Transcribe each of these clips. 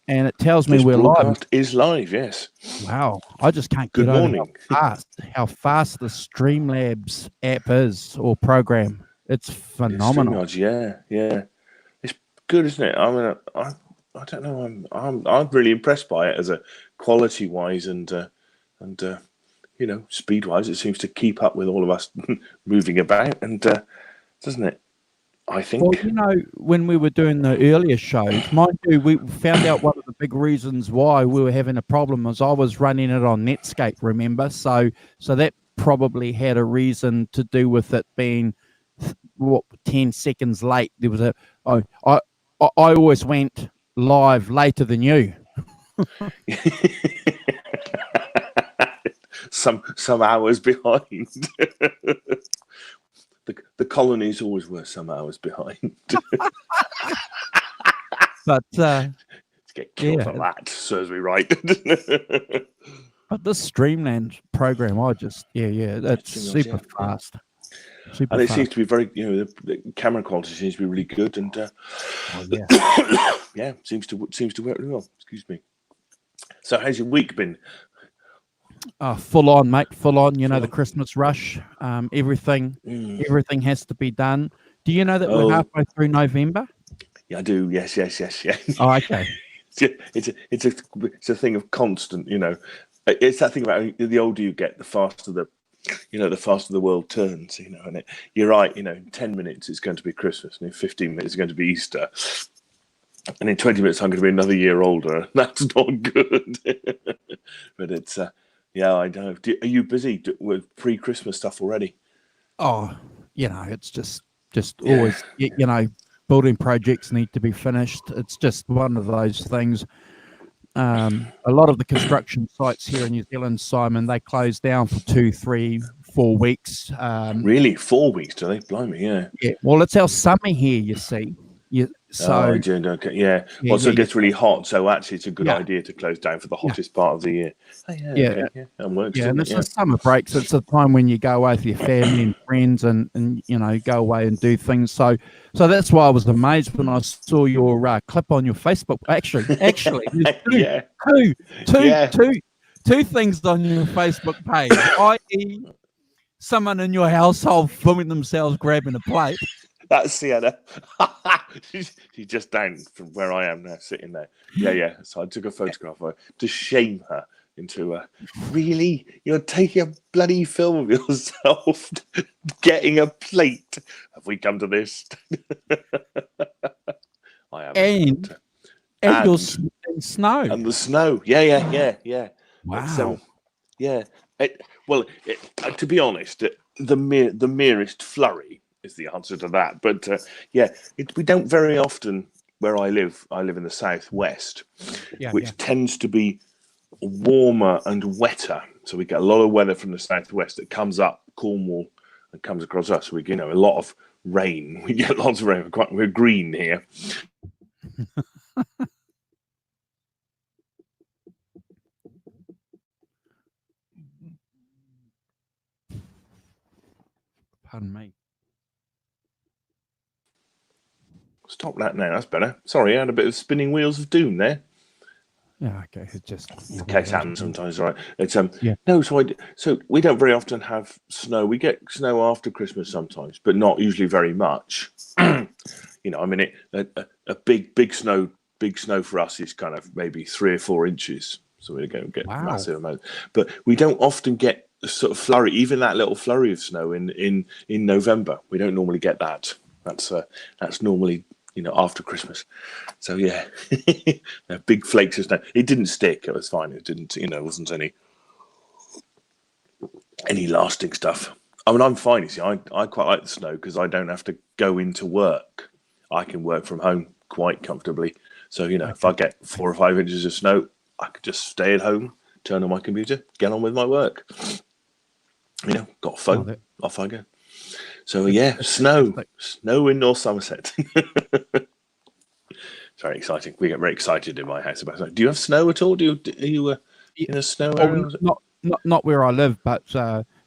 and it tells me This we're live. broadcast is live, yes. Wow, I just can't Good get over morning. how fast the Streamlabs app is, or program. It's phenomenal. Yeah. It's good, isn't it? I mean, I don't know. I'm really impressed by it as a quality wise and speed wise. It seems to keep up with all of us moving about, and doesn't it? I think. Well, when we were doing the earlier shows, mind you, we found out one of the big reasons why we were having a problem was I was running it on Netscape, remember? So that probably had a reason to do with it being 10 seconds late. There was I always went live later than you. some hours behind. The colonies always were some hours behind. But to get killed for that, serves me right. But this Streamland program, it's super fast. And it seems to be very, the camera quality seems to be really good, and seems to work really well. Excuse me. So, how's your week been? Full on, mate. Full on. The Christmas rush. Everything has to be done. Do you know that we're halfway through November? Yeah, I do. Yes. Oh, okay. It's a thing of constant. It's that thing about the older you get, the faster the world turns. And you're right. In 10 minutes it's going to be Christmas, and in 15 minutes it's going to be Easter. And in 20 minutes, I'm going to be another year older. That's not good. But it's, I know. Are you busy with pre-Christmas stuff already? Oh, it's just always, building projects need to be finished. It's just one of those things. A lot of the construction sites here in New Zealand, Simon, they close down for 2, 3, 4 weeks. Really? 4 weeks, do they? Blimey, yeah. Yeah. Well, it's our summer here, you see. So it gets really hot. So actually, it's a good idea to close down for the hottest part of the year. And works. And it's the summer breaks. It's the time when you go away with your family and friends, and go away and do things. So that's why I was amazed when I saw your clip on your Facebook. Actually, two things on your Facebook page, i.e., someone in your household filming themselves grabbing a plate. That's Sienna. She's just down from where I am now, sitting there. Yeah. So I took a photograph of her to shame her into really? You're taking a bloody film of yourself getting a plate. Have we come to this? I am. And your snow. And the snow. Yeah. Wow. To be honest, the merest flurry is the answer to that. But we don't very often, where I live in the southwest, which tends to be warmer and wetter. So we get a lot of weather from the southwest that comes up Cornwall and comes across us. We a lot of rain. We get lots of rain. We're green here. Pardon me. Stop that now. That's better. Sorry, I had a bit of spinning wheels of doom there. Yeah, okay. It just in case happens sometimes, right? It's no. So we don't very often have snow. We get snow after Christmas sometimes, but not usually very much. A big snow for us is kind of maybe 3 or 4 inches. So we don't get massive amounts, but we don't often get the sort of flurry. Even that little flurry of snow in November, we don't normally get that. That's normally after Christmas. So big flakes of snow. It didn't stick. It was fine. It didn't. It wasn't any lasting stuff. I mean, I'm fine. You see, I quite like the snow because I don't have to go into work. I can work from home quite comfortably. So if I get 4 or 5 inches of snow, I could just stay at home, turn on my computer, get on with my work. Got a phone, off I go. So snow in North Somerset. It's very exciting. We get very excited in my house about snow. Do you have snow at all? Are you in a snow area? Not where I live, but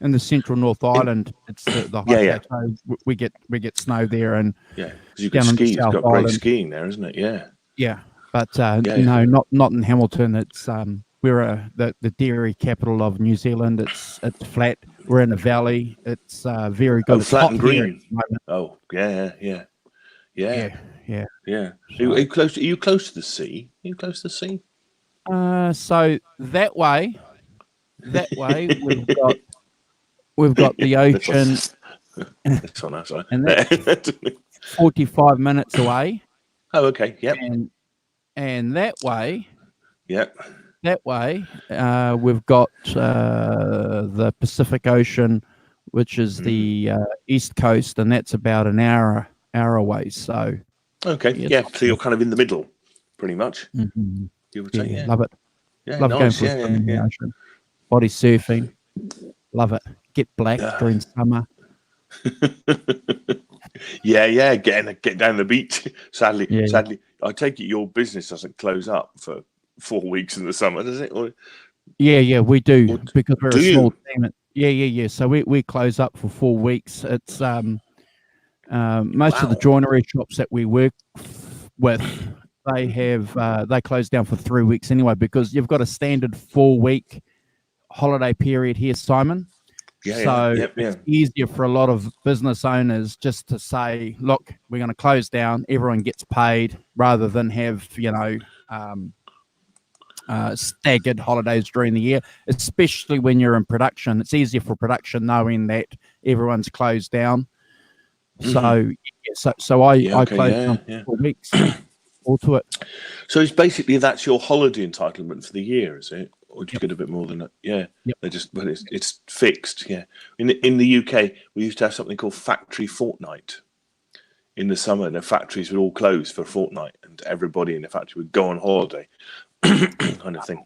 in the central North Island, it's the high plateau. We get snow there, and because you've got ski. It's got great skiing there, isn't it? Yeah. But Yeah. no, not in Hamilton. It's we're the dairy capital of New Zealand. It's flat. We're in a valley. It's very good. Oh, the It's flat hot and here at green. the moment. Oh, yeah. Yeah, yeah. Are So, you close? Are you close to the sea? Are you close to the sea? so that way we've got the ocean, That's on that side. and that's 45 minutes away, Oh, okay. Yep. and that way Yep. we've got the Pacific Ocean, which is the east coast, and that's about an hour away. So Okay. Yeah. So you're kind of in the middle, pretty much. Mhm. You would say, yeah. Love it. Yeah. Love going Nice. for a swim in the ocean. Body surfing. Love it. Get black during summer. Yeah. Get down the beach. Sadly, Yeah. I take it your business doesn't close up for 4 weeks in the summer, does it? Or, Yeah, we do because we're do a small you? team. Yeah. So we close up for 4 weeks. It's most of the Wow. joinery shops that we work with, they have they close down for 3 weeks anyway, because you've got a standard 4-week holiday period here, Simon. So Yep. it's easier for a lot of business owners just to say, look, we're going to close down, everyone gets paid, rather than have, staggered holidays during the year, especially when you're in production. It's easier for production knowing that everyone's closed down. So I closed down for 4 weeks. All to it. So it's basically that's your holiday entitlement for the year, is it? Or do you get a bit more than that? Yeah. Yep. But it's fixed. Yeah. In the UK, we used to have something called factory fortnight. In the summer, the factories would all close for a fortnight, and everybody in the factory would go on holiday, kind of thing.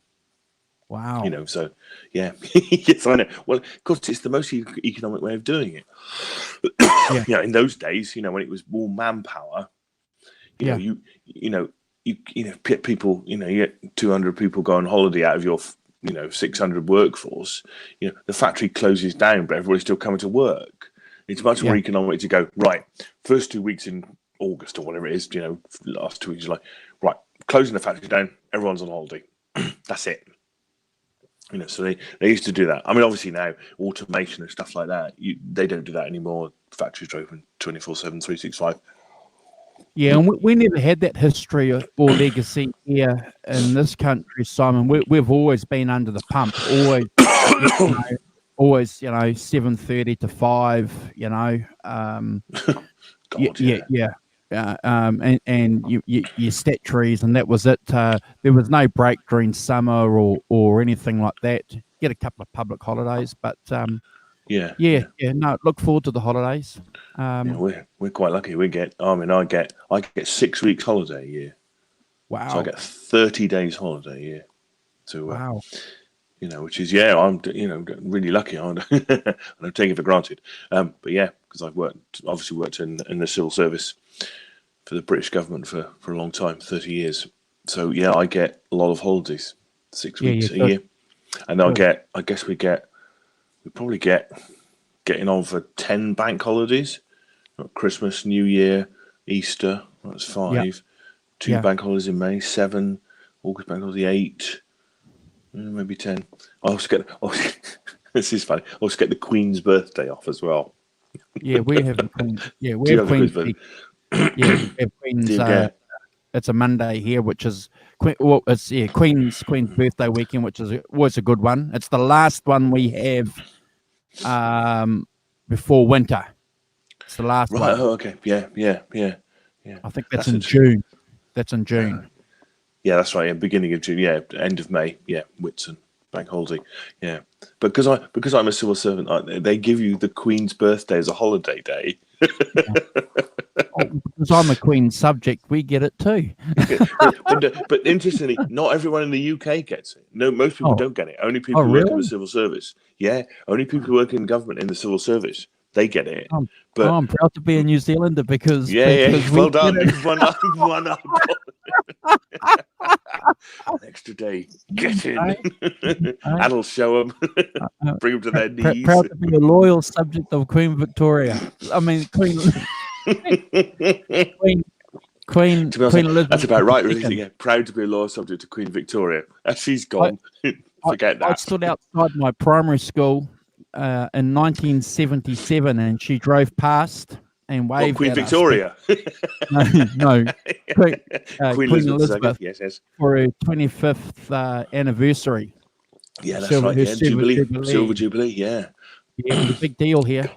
Wow. So yeah, yes, I know. Well, of course, it's the most economic way of doing it. In those days, when it was more manpower, people, you get 200 people go on holiday out of your, 600 workforce. The factory closes down, but everybody's still coming to work. It's much more economic to go, right, first 2 weeks in August or whatever it is, last 2 weeks of July, right, closing the factory down, everyone's on holiday. That's it. So they used to do that. I mean, obviously now automation and stuff like that, they don't do that anymore. Factories are open 24/7, 365. Yeah, and we never had that history or legacy here in this country, Simon. We've always been under the pump, always 7:30 to 5. And your statutories, and that was it. There was no break during summer or anything like that. Get a couple of public holidays, but no, look forward to the holidays. We're quite lucky. I get 6 weeks holiday a year. Wow. So I get 30 days holiday a year. So wow. Which is I'm really lucky. I don't take it for granted. But because I've obviously worked in the civil service for the British government for a long time, 30 years. So I get a lot of holidays, 6 weeks a year, and I guess we probably get getting on for 10 bank holidays. Christmas, New Year, Easter. That's 5. 2 bank holidays in May. 7 August bank holiday. 8. Maybe 10. I also get. This is funny. I also get the Queen's birthday off as well. Yeah, we have. We have Queen's birthday. We have Queen's. It's a Monday here, which is Queen's birthday weekend, which is always a good one. It's the last one we have before winter. It's the last one. Oh, okay. Yeah. I think that's in June. That's in June. Yeah, that's right. Beginning of June. Yeah, end of May. Yeah, Whitsun bank holiday. Yeah, but because I'm a civil servant, they give you the Queen's birthday as a holiday day. Because I'm a Queen subject, we get it too. but interestingly, not everyone in the UK gets it. No, most people don't get it. Only people who work in the civil service. Yeah, only people who work in government in the civil service, they get it. But I'm proud to be a New Zealander because well done. One up. An extra day. Get in. That'll show them. Bring them to their knees. Proud to be a loyal subject of Queen Victoria. I mean, Queen To be honest, Elizabeth. that's about right, really. II. Yeah, proud to be a loyal subject to Queen Victoria. As she's gone, forget I that. stood outside my primary school in 1977, and she drove past and What, waved Queen at Victoria? us. No, Queen, Queen Queen Elizabeth II. Elizabeth Yes. for her 25th anniversary. Yeah, that's right. Her Yeah, Silver Jubilee. Yeah. Yeah, it was a big deal here.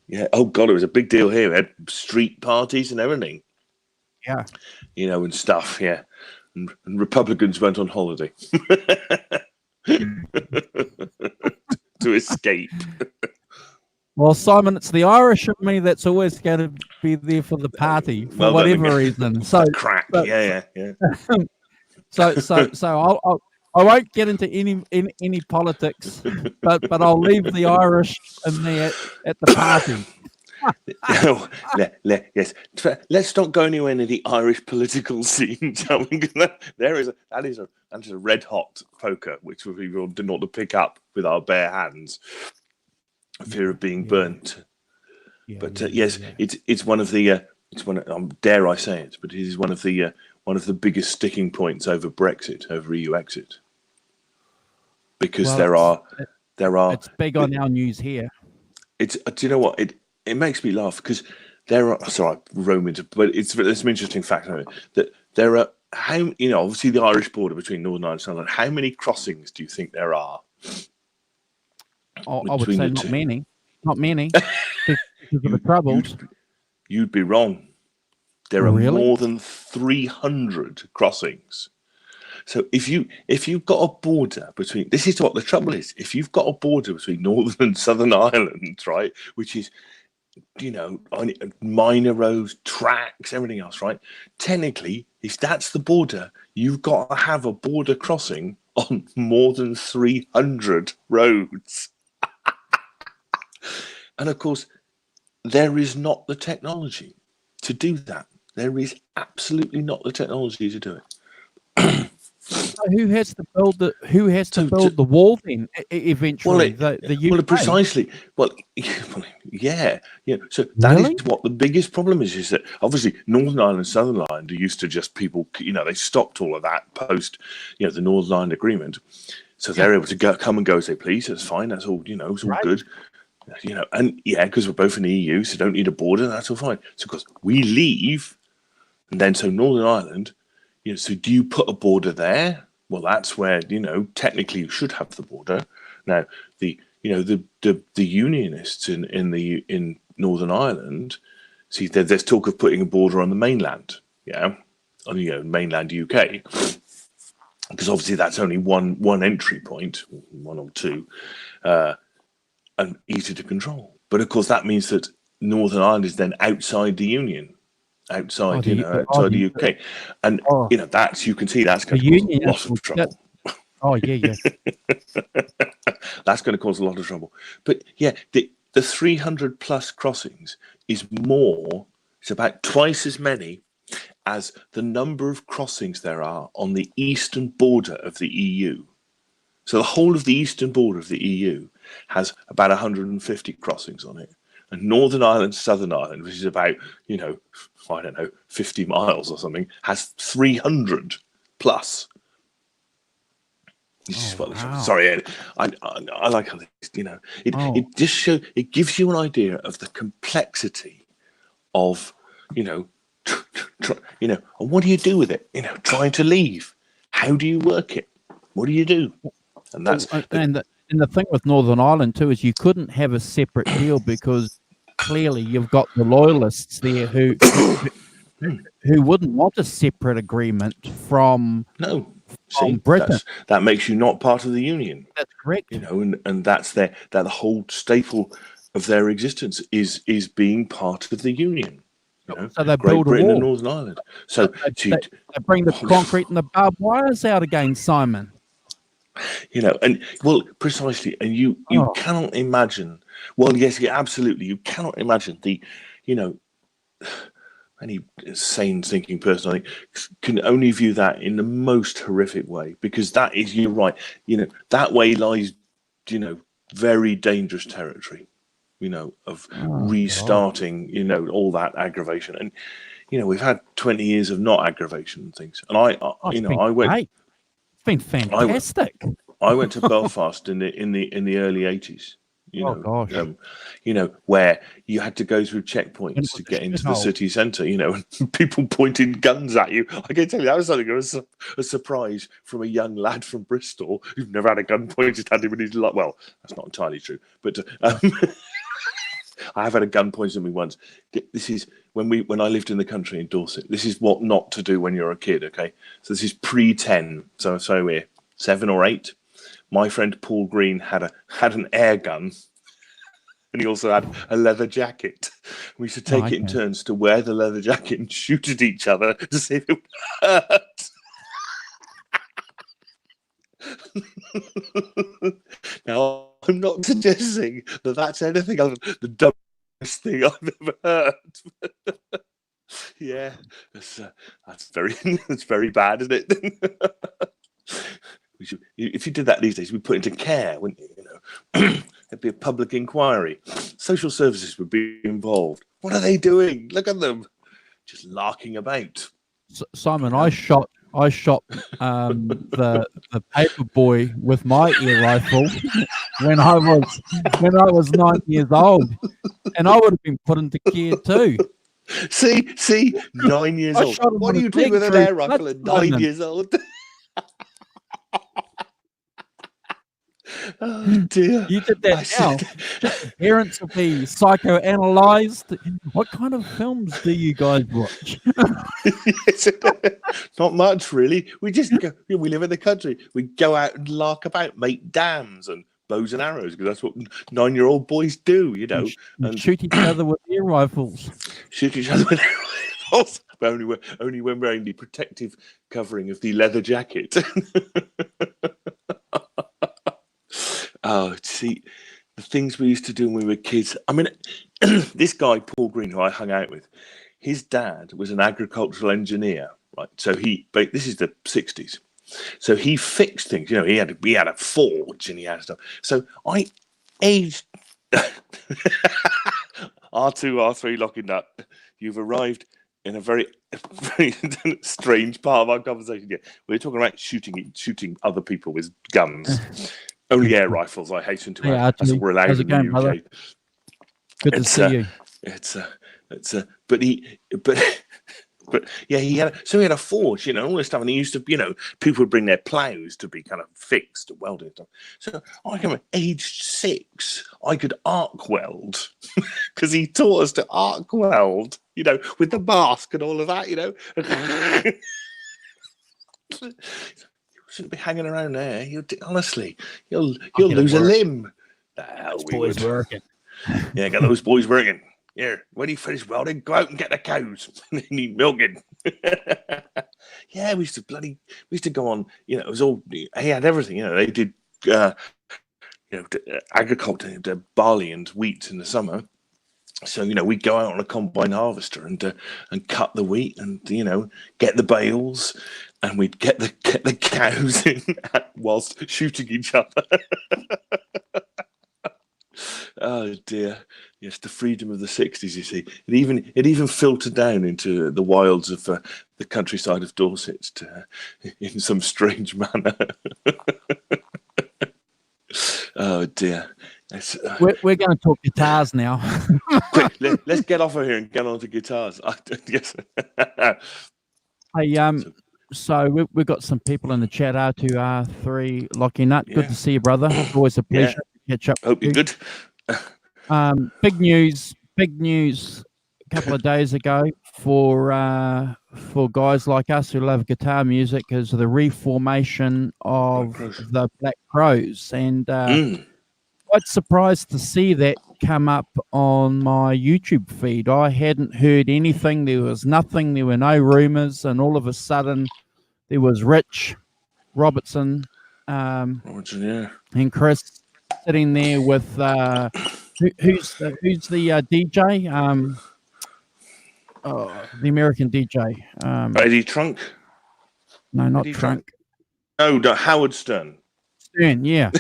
Yeah. Oh God, it was a big deal here. We had street parties and everything. Yeah. And stuff. Yeah. And Republicans went on holiday to escape. Well, Simon, it's the Irish of me that's always going to be there for the party for Well, whatever reason. So crack. Yeah. So I won't get into any politics, but I'll leave the Irish in there at the party. Yes. Let's not go anywhere near the Irish political scene, shall we? That is a red hot poker, which we do not to pick up with our bare hands, fear of being burnt. Yes, it's one of the dare I say it, but it is one of the biggest sticking points over Brexit, over EU exit, because there are. It's big on our news here. Do you know what it makes me laugh because there are. Sorry, I roam into, but there's some interesting fact that there are obviously the Irish border between Northern Ireland and Southern Ireland. How many crossings do you think there are? I would say not many. Not many. Because of the troubles. You'd be wrong. There are more than 300 crossings. So if you've got a border between, this is what the trouble is. If you've got a border between Northern and Southern Ireland, right, which is, minor roads, tracks, everything else, right? Technically, if that's the border, you've got to have a border crossing on more than 300 roads. And of course, there is not the technology to do that. There is absolutely not the technology to do it. So who has to build the wall then? Eventually, the UK. Well, precisely. Well, yeah. So that is what the biggest problem is that obviously Northern Ireland and Southern Ireland are used to just people. They stopped all of that post, the Northern Ireland Agreement, so they're able to come and go as they please. That's fine. That's all. It's all good. And because we're both in the EU, so don't need a border. That's all fine. So, of course, we leave, and then so Northern Ireland. So do you put a border there? Well, that's where technically you should have the border. Now, the Unionists in Northern Ireland, see, there's talk of putting a border on the mainland, on mainland UK, because obviously that's only one entry point, one or two, and easy to control. But of course, that means that Northern Ireland is then outside the Union. Outside the UK, and you can see that's going to cause a lot of trouble. That's going to cause a lot of trouble. But the 300 plus crossings is more. It's about twice as many as the number of crossings there are on the eastern border of the EU. So the whole of the eastern border of the EU has about 150 crossings on it. And Northern Ireland, Southern Ireland, which is about, 50 miles or something, has 300 plus. Sorry, Ed. I like how this, it just shows, it gives you an idea of the complexity of, and what do you do with it? Trying to leave. How do you work it? What do you do? And that's and the thing with Northern Ireland too is you couldn't have a separate deal because clearly you've got the loyalists there who wouldn't want a separate agreement from Britain. That makes you not part of the Union. That's correct. And that's that the whole staple of their existence is being part of the Union. So they Great build Britain a wall. and Northern Ireland. So they bring the concrete and the barbed wires out again, Simon. And precisely, and you cannot imagine. Well, yes, absolutely. You cannot imagine any sane thinking person, I think, can only view that in the most horrific way, because that is, you're right. That way lies, very dangerous territory, of restarting, all that aggravation. And, you know, we've had 20 years of not aggravation and things. And I you know, I went. Great. It's been fantastic. I went to Belfast in the early 80s. Oh gosh. You know, where you had to go through checkpoints to get into the city centre, you know, and people pointing guns at you. I can tell you, that was something that was a surprise from a young lad from Bristol who's never had a gun pointed at him in his life. Well, that's not entirely true, but I have had a gun pointed at me once. This is when I lived in the country in Dorset. This is what not to do when you're a kid, okay? So this is pre-10, so we're 7 or 8. My friend Paul Green had an air gun, and he also had a leather jacket. We used to take it in turns to wear the leather jacket and shoot at each other to see if it would hurt. Now, I'm not suggesting that that's anything other than the dumbest thing I've ever heard. Yeah, that's very bad, isn't it? If you did that these days, we'd put into care, wouldn't you? You know, there'd be a public inquiry. Social services would be involved. What are they doing? Look at them, just larking about. Simon, I shot the paper boy with my air rifle when I was 9 years old, and I would have been put into care too. See, 9 years old. What do you do with an air rifle at 9 years old? Oh dear! You did that now. Parents will be psychoanalyzed. What kind of films do you guys watch? Not much, really. We just go. We live in the country. We go out and lark about, make dams and bows and arrows, because that's what 9-year-old boys do, you know. And shoot each other with air rifles. Shoot each other with air rifles. But only when wearing the protective covering of the leather jacket. Oh, see, the things we used to do when we were kids. I mean, this guy, Paul Green, who I hung out with, his dad was an agricultural engineer, right? So this is the 60s. So he fixed things. You know, he had a forge and he had stuff. So I aged R2, R3 locking up. You've arrived in a very strange part of our conversation. Yeah, we're talking about shooting other people with guns. Only air rifles, I hasten to add. That's what we're allowed in the UK. Brother? Good to see you. But yeah, he had a forge, you know, all this stuff, and he used to, you know, people would bring their plows to be kind of fixed, welded and stuff. So I remember, aged 6, I could arc weld because he taught us to arc weld, you know, with the mask and all of that, you know. Shouldn't be hanging around there. Honestly, you'll lose a limb. Those boys working. Yeah, get those boys working. Here, when you finish welding, go out and get the cows. They need milking. Yeah, we used to go on. You know, it was all. He had everything. You know, they did. Agriculture, barley and wheat in the summer. So, you know, we'd go out on a combine harvester and cut the wheat and, you know, get the bales, and we'd get the cows in whilst shooting each other. Oh dear. Yes, the freedom of the 60s, you see. It even filtered down into the wilds of the countryside of Dorset in some strange manner. Oh dear. We're going to talk guitars now. Quick, let's get off of here and get on to guitars. Yes. Hey, so we've got some people in the chat. R2R3 Lockie Nut. Good to see you, brother. It's always a pleasure to catch up. Hope you're good. Big news a couple of days ago for guys like us who love guitar music is the reformation of the Black Crowes, and quite surprised to see that come up on my YouTube feed. I hadn't heard anything. There was nothing. There were no rumors, and all of a sudden there was Rich Robertson and Chris sitting there with who's the DJ? The American DJ. Eddie Trunk? No, not Trunk. No, Howard Stern. Stern, yeah.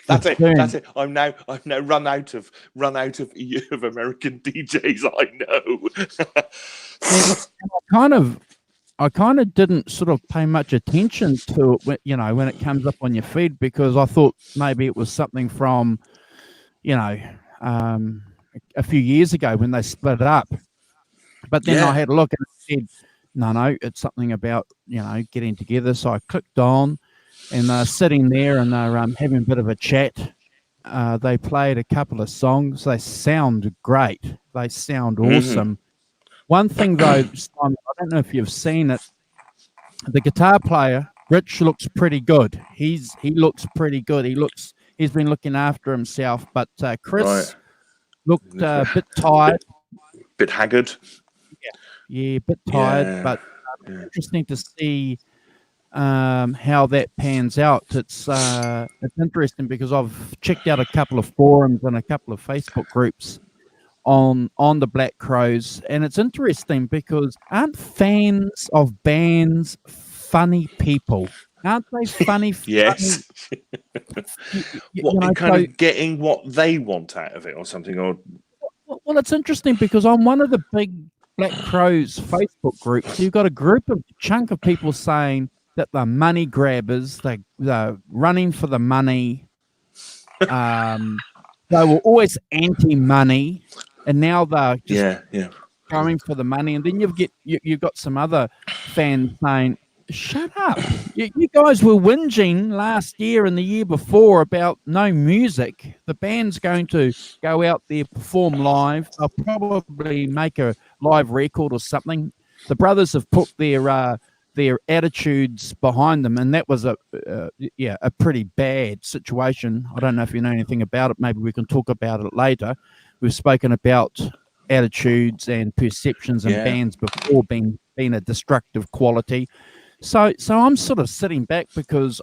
That's it. Boom. That's it. I've now run out of American DJs I know. I kind of didn't sort of pay much attention to it, when it comes up on your feed, because I thought maybe it was something from, a few years ago when they split it up. But then I had a look and it said, no, it's something about, getting together. So I clicked on, and they're sitting there and they're having a bit of a chat. They played a couple of songs. They sound great. They sound awesome. One thing though, Simon, I don't know if you've seen it. The guitar player, Rich, looks pretty good. He looks pretty good. He's been looking after himself. But Chris looked a bit tired, bit haggard. Yeah, a bit tired. But interesting to see how that pans out. It's interesting because I've checked out a couple of forums and a couple of Facebook groups on the Black Crowes, and it's interesting because aren't fans of bands funny people? Aren't they funny? Yes. Funny, kind of getting what they want out of it or something? Or well, it's interesting because on one of the big Black Crowes Facebook groups, you've got a chunk of people saying that they're money grabbers, they're running for the money. They were always anti-money, and now they're just going for the money. And then you've got some other fans saying, "Shut up! You guys were whinging last year and the year before about no music. The band's going to go out there, perform live. They'll probably make a live record or something." The brothers have put their attitudes behind them, and that was a pretty bad situation. I don't know if you know anything about it. Maybe we can talk about it later. We've spoken about attitudes and perceptions and bands before being a destructive quality. So I'm sort of sitting back because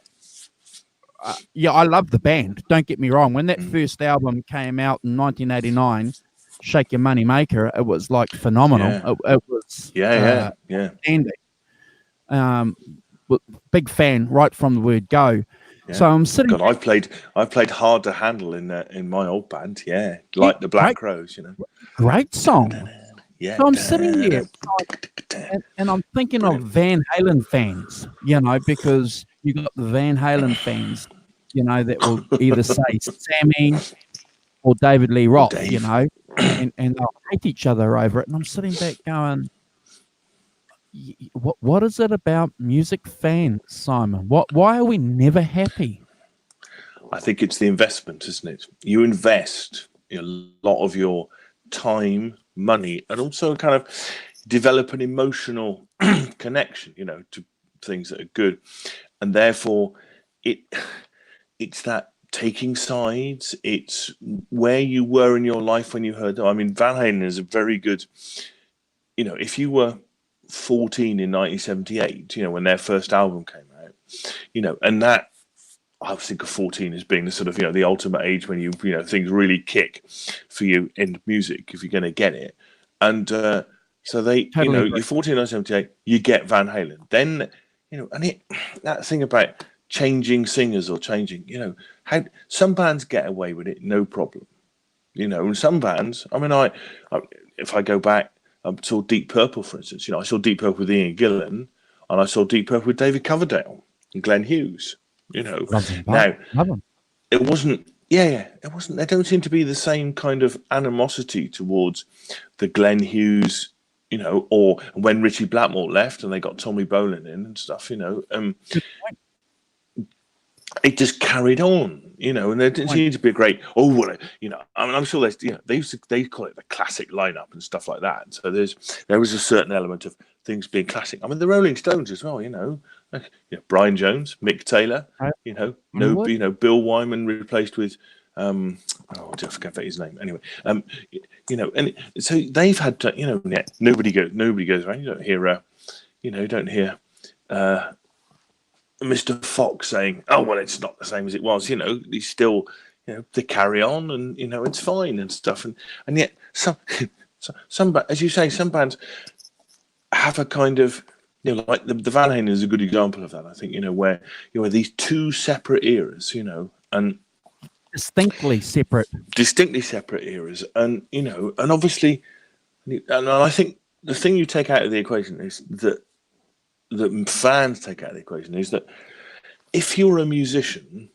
I love the band, don't get me wrong. When that first album came out in 1989, Shake Your Money Maker, it was like phenomenal. It was outstanding. Big fan right from the word go. So I'm sitting. God, I've played Hard to Handle in my old band. The Black Crowes, Great song. So I'm sitting there and I'm thinking of Van Halen fans, because you got the Van Halen fans, that will either say Sammy or David Lee Roth, and they'll hate each other over it. And I'm sitting back going, what is it about music fans, Simon? Why are we never happy? I think it's the investment, isn't it? You invest a lot of your time, money, and also kind of develop an emotional connection, to things that are good, and therefore it's that taking sides. It's where you were in your life when you heard. I mean, Van Halen is a very good. If you were 14 in 1978, when their first album came out, and that I think of 14 as being the sort of the ultimate age when you things really kick for you in music if you're going to get it, and so they you're 14 in 1978, you get Van Halen, then and that thing about changing singers or changing how some bands get away with it no problem, and some bands, I mean, I if I go back. I saw Deep Purple, for instance. I saw Deep Purple with Ian Gillan, and I saw Deep Purple with David Coverdale and Glenn Hughes. Now it wasn't. It wasn't. There don't seem to be the same kind of animosity towards the Glenn Hughes, or when Richie Blackmore left and they got Tommy Bolin in and stuff. It just carried on, and there didn't seem to be a great. I mean, I'm sure they call it the classic lineup and stuff like that. So there was a certain element of things being classic. I mean, the Rolling Stones as well, Brian Jones, Mick Taylor, Bill Wyman replaced with, I forget his name. Anyway, and so they've had to, nobody goes around. You don't hear, Mr. Fox saying, "Oh well, it's not the same as it was." He's still, they carry on, and it's fine and stuff. And yet some, as you say, some bands have a kind of, like the Van Halen is a good example of that. I think where these two separate eras, and distinctly separate. distinctly separate eras, and and obviously, and I think the thing you take out of the equation is that fans take out of the equation is that if you're a musician,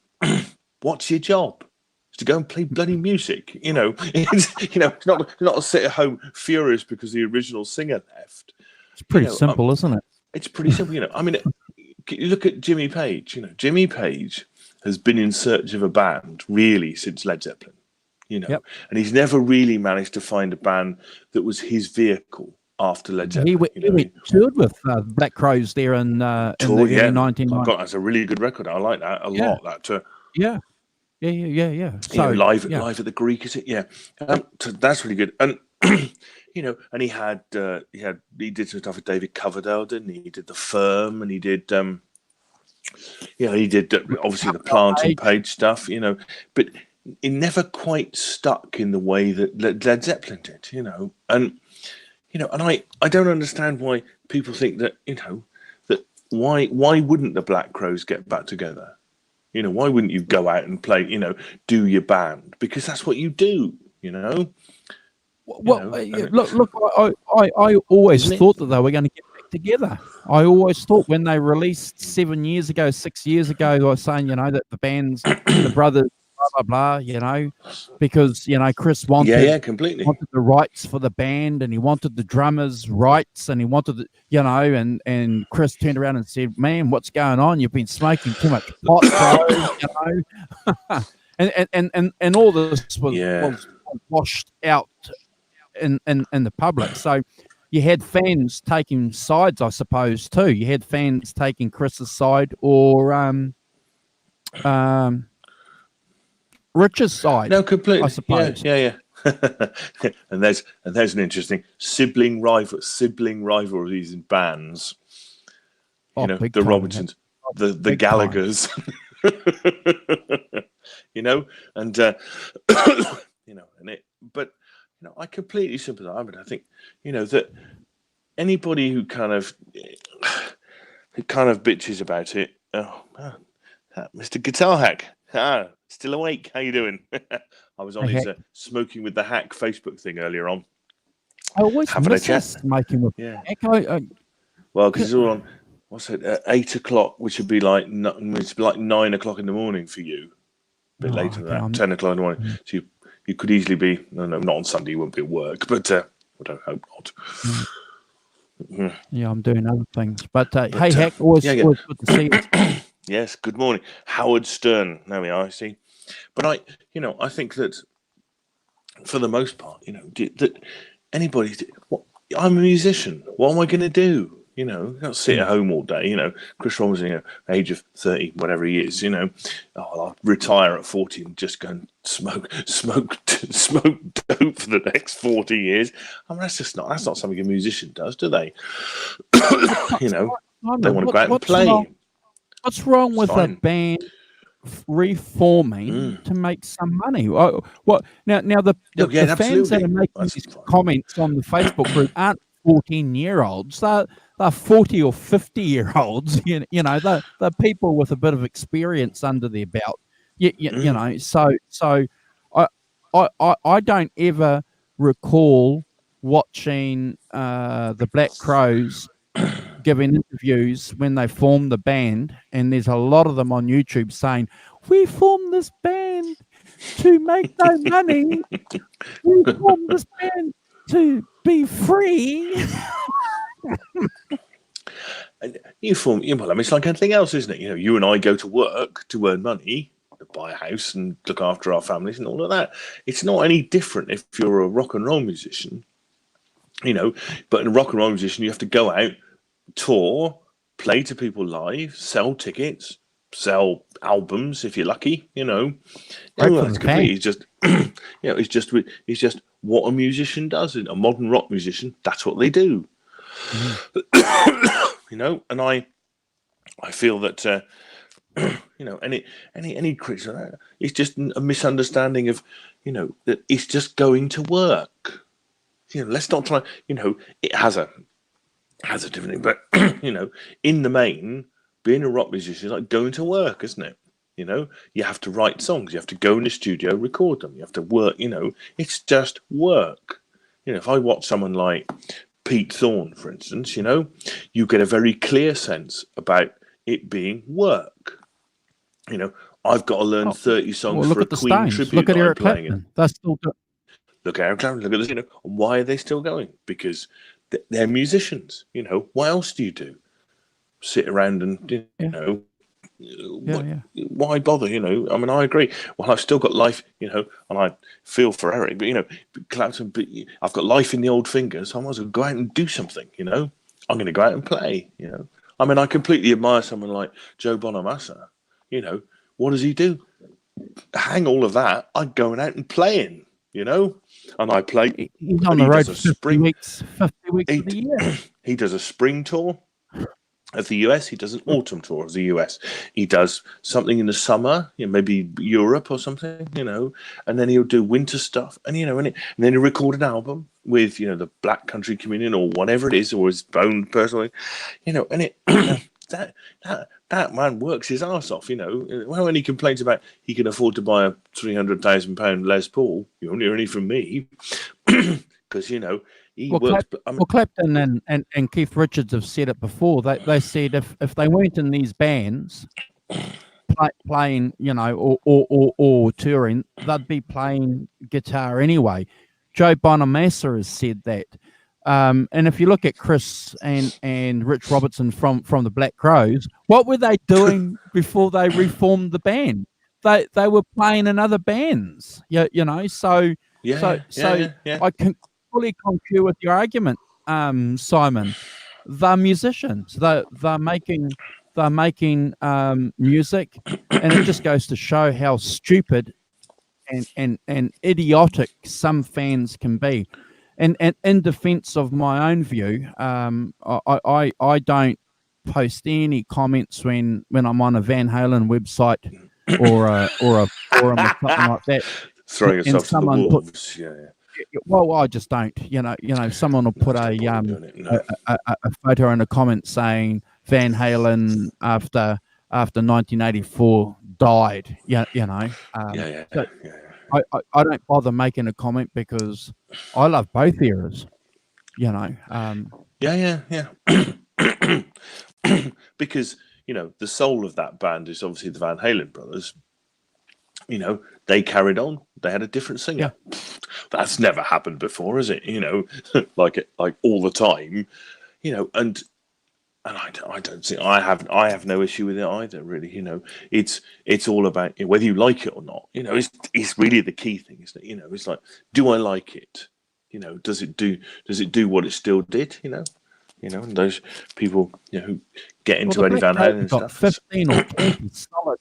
what's your job? It's to go and play bloody music. It's not to sit at home furious because the original singer left. It's pretty simple, isn't it? It's pretty simple. I mean, you look at Jimmy Page. Jimmy Page has been in search of a band really since Led Zeppelin. Yep. And he's never really managed to find a band that was his vehicle after Led Zeppelin. He toured with Black Crowes there in the early 1990s. Oh God, that's a really good record. I like that a lot. That yeah. So live at the Greek, is it? Yeah, so that's really good. And and he did some stuff with David Coverdale, didn't he? He did The Firm, and he did obviously the Plant and Page stuff. But it never quite stuck in the way that Led Zeppelin did. And I don't understand why people think that that why wouldn't the Black Crowes get back together? Why wouldn't you go out and play, do your band? Because that's what you do, Well, look, I always thought that they were going to get back together. I always thought when they released 6 years ago, I was saying, that the band's, the brothers, blah, blah, blah, because, Chris wanted, completely wanted the rights for the band, and he wanted the drummers' rights, and he wanted, and Chris turned around and said, man, what's going on? You've been smoking too much pot, bro, and all this was washed out in the public. So you had fans taking sides, I suppose, too. You had fans taking Chris's side or Rich's side. No, completely. I suppose. Yeah. and there's an interesting sibling rivalries in bands. The time, Robinsons, the Gallaghers. And but I completely sympathise. But I think that anybody who kind of bitches about it. Oh, Mr. Guitar Hack. Still awake? How you doing? I was on his Smoking with the Hack Facebook thing earlier on. I always miss smoking with the Hack. Well, because it's all on. What's it? 8 o'clock, which would be like 9 o'clock in the morning for you. A bit later than that, 10 o'clock in the morning. Mm. So you could easily be. No, not on Sunday. You wouldn't be at work, but I don't hope not. Yeah, I'm doing other things. But hey, Hack, always good to see you. Yes, good morning, Howard Stern. There we are. I see. But I think that for the most part, that anybody. I'm a musician. What am I going to do? You can't sit at home all day. Chris Robinson, age of 30, whatever he is. I'll retire at 40 and just go and smoke dope for the next 40 years. I mean, that's not something a musician does, do they? They want to go out and play. What's wrong with a band reforming to make some money? Now the fans that are making these comments on the Facebook group aren't 14-year-olds. They're 40 or 50-year-olds. They're people with a bit of experience under their belt. So I don't ever recall watching the Black Crowes giving interviews when they formed the band, and there's a lot of them on YouTube saying, we formed this band to make no money. We formed this band to be free. It's like anything else, isn't it? You and I go to work to earn money, to buy a house and look after our families and all of that. It's not any different if you're a rock and roll musician, but in a rock and roll musician, you have to go out, tour, play to people live, sell tickets, sell albums if you're lucky. It's just it's just what a musician does. A modern rock musician, that's what they do. And I feel that any criticism, it's just a misunderstanding of that it's just going to work. Let's not try. It has a different thing, but in the main, being a rock musician is like going to work, isn't it? You know, you have to write songs. You have to go in the studio, record them. You have to work. You know, it's just work. You know, if I watch someone like Pete Thorne, for instance, you know, you get a very clear sense about it being work. You know, I've got to learn 30 songs Well, look for a at the Queen Stones. tribute Look at that I'm Eric playing in. Clapton. They're still doing. Look at Eric Clapton. Look at this. You know, and why are they still going? Because they're musicians. You know, what else do you do? Sit around and know. Why bother? You know, I mean, I agree. Well, I've still got life, you know, and I feel for Eric, but you know, Clapton, but I've got life in the old fingers. So I might as well go out and do something. You know, I'm going to go out and play. You know, I mean, I completely admire someone like Joe Bonamassa. You know, what does he do? Hang all of that. I'm going out and playing. You know, and I play. He's on the road for 50 weeks of the year. He does a spring tour of the US. He does an autumn tour of the US. He does something in the summer, you know, maybe Europe or something, you know, and then he'll do winter stuff, and you know, and then he'll record an album with, you know, the Black Country Communion or whatever it is, or his own personally, you know, and it that man works his ass off, you know. When he complains about he can afford to buy a £300,000 Les Paul, you only hear any from me, because you know. Clapton and Keith Richards have said it before. They said if they weren't in these bands playing, you know, or touring, they'd be playing guitar anyway. Joe Bonamassa has said that. And if you look at Chris and Rich Robertson from the Black Crowes, what were they doing before they reformed the band? They were playing in other bands, you know. So I can fully concur with your argument, Simon. They're musicians. They're making music, and it just goes to show how stupid and idiotic some fans can be. And in defense of my own view, I don't post any comments when I'm on a Van Halen website or a forum or something like that. Throwing yourself to the wolves. Well, I just don't. You know. Someone will put a photo in a comment saying Van Halen after 1984 died. You know. I don't bother making a comment because I love both eras. You know. Because you know the soul of that band is obviously the Van Halen brothers. You know, they carried on. They had a different singer. Yeah. That's never happened before, is it? You know, like all the time. You know, and I don't see. I have no issue with it either. Really, you know, it's all about whether you like it or not. You know, it's really the key thing, isn't it? You know, it's like, do I like it? You know, does it do what it still did? You know, and those people, you know, who get into any Van Halen stuff. 15 or 20 solid.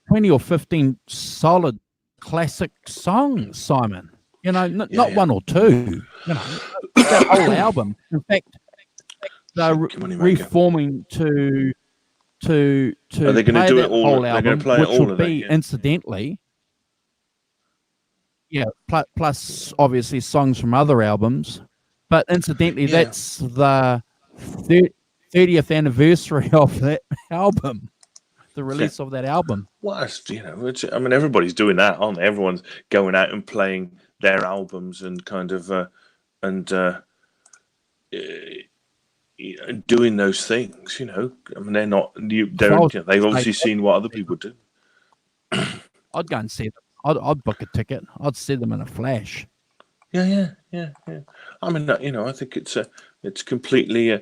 20 or 15 solid classic songs, Simon. You know, not one or two. You know, that whole album. In fact, they're reforming to Are they going to do it all? Whole album, which will be incidentally, plus obviously songs from other albums. But incidentally, that's the 30th anniversary of that album. The release of that album. Well, you know, I mean, everybody's doing that, aren't they? Everyone's going out and playing their albums and kind of doing those things. You know, I mean, they're not. They've obviously seen what other people do. I'd go and see them. I'd book a ticket. I'd see them in a flash. Yeah. I mean, you know, I think it's completely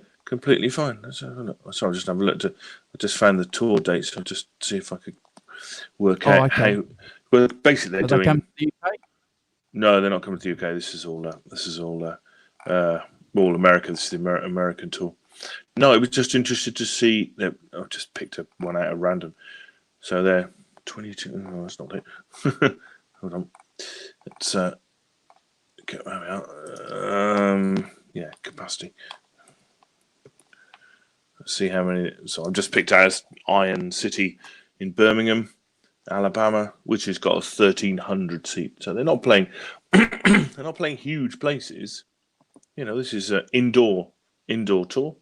fine. So I'm just having a look. I just found the tour dates. I'll just see if I could work out how. Well, basically, they're doing. Come to the UK? No, they're not coming to the UK. This is all American. This is the American tour. No, I was just interested to see that. I just picked up one out at random. So they're 22. No, that's not it. Hold on. It's get where we are. Capacity. Let's see how many. So I've just picked out Iron City in Birmingham, Alabama, which has got a 1,300 seat. So they're not playing. They're not playing huge places. You know, this is an indoor tour.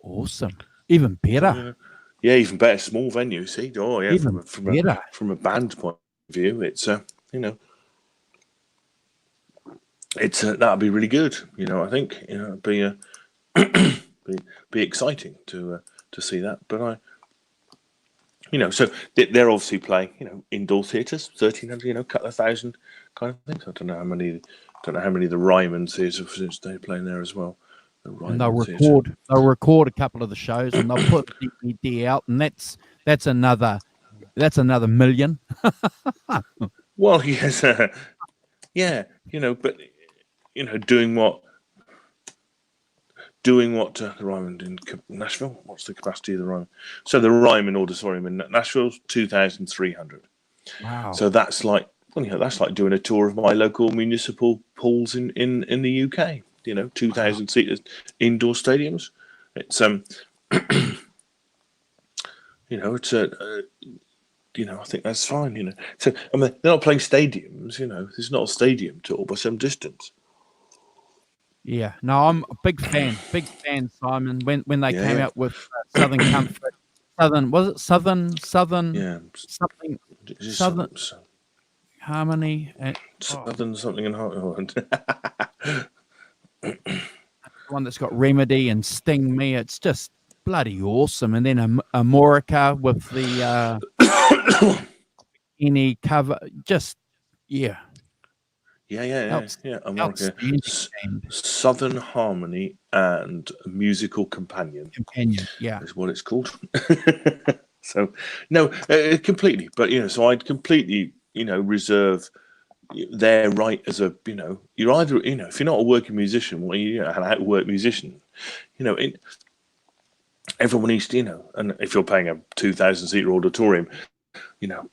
Awesome. Even better. Yeah, even better, small venue. See, oh yeah, Even better. from a band point of view, it's you know, it's that'd be really good. You know, I think you know, it'd be be exciting to see that. But you know, so they're obviously playing, you know, indoor theatres, 1,300, you know, couple of thousand kind of things. I don't know how many the Ryman Theatre, since they're playing there as well. And they'll record a couple of the shows, and they'll put the DVD out, and that's another million. Well, yes, yeah, you know, but you know, doing what the Ryman in Nashville. What's the capacity of the Ryman? So the Ryman Auditorium in Nashville's 2,300. Wow. So that's like, well, you know, that's like doing a tour of my local municipal pools in the UK. You know, 2,000 seaters indoor stadiums. It's you know, it's you know, I think that's fine. You know, so I mean, they're not playing stadiums. You know, it's not a stadium tour by some distance. Yeah, no, I'm a big fan, Simon. When they came out with Southern Comfort, Southern Harmony, Southern something in Harmony. One that's got Remedy and Sting Me. It's just bloody awesome. And then Amorica with the any cover, just Yeah. Southern Harmony and Musical Companion. Yeah, is what it's called. So no, completely. But you know, so I'd completely, you know, reserve their right as a, you know, you're either, you know, if you're not a working musician, well, you're an out-work musician. You know, everyone needs to, you know, and if you're paying a 2,000-seater auditorium, you know,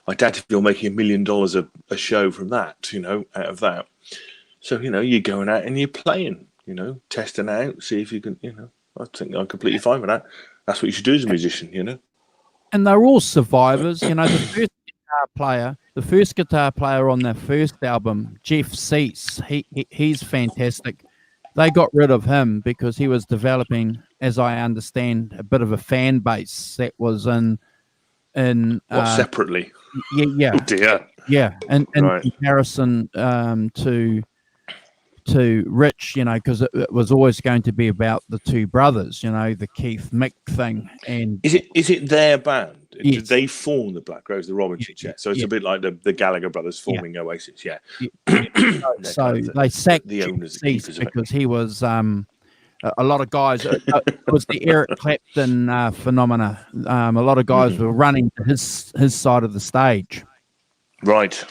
I doubt if you're making $1 million a show from that, you know, out of that. So, you know, you're going out and you're playing, you know, testing out, see if you can, you know, I think I'm completely fine with that. That's what you should do as a musician, you know. And they're all survivors, you know. The first guitar player on their first album, Jeff Cease, he's fantastic. They got rid of him because he was developing, as I understand, a bit of a fan base that was in separately. Yeah. Oh dear. Yeah, and right. in comparison to Rich, you know, because it was always going to be about the two brothers, you know, the Keith Mick thing. And is it their band? Yes. Did they form the Black Rose, the Robinsons? Yeah. So it's a bit like the Gallagher brothers forming Oasis. Yeah. So they sacked the owners because he was a lot of guys. It was the Eric Clapton phenomena. A lot of guys were running to his side of the stage. Right.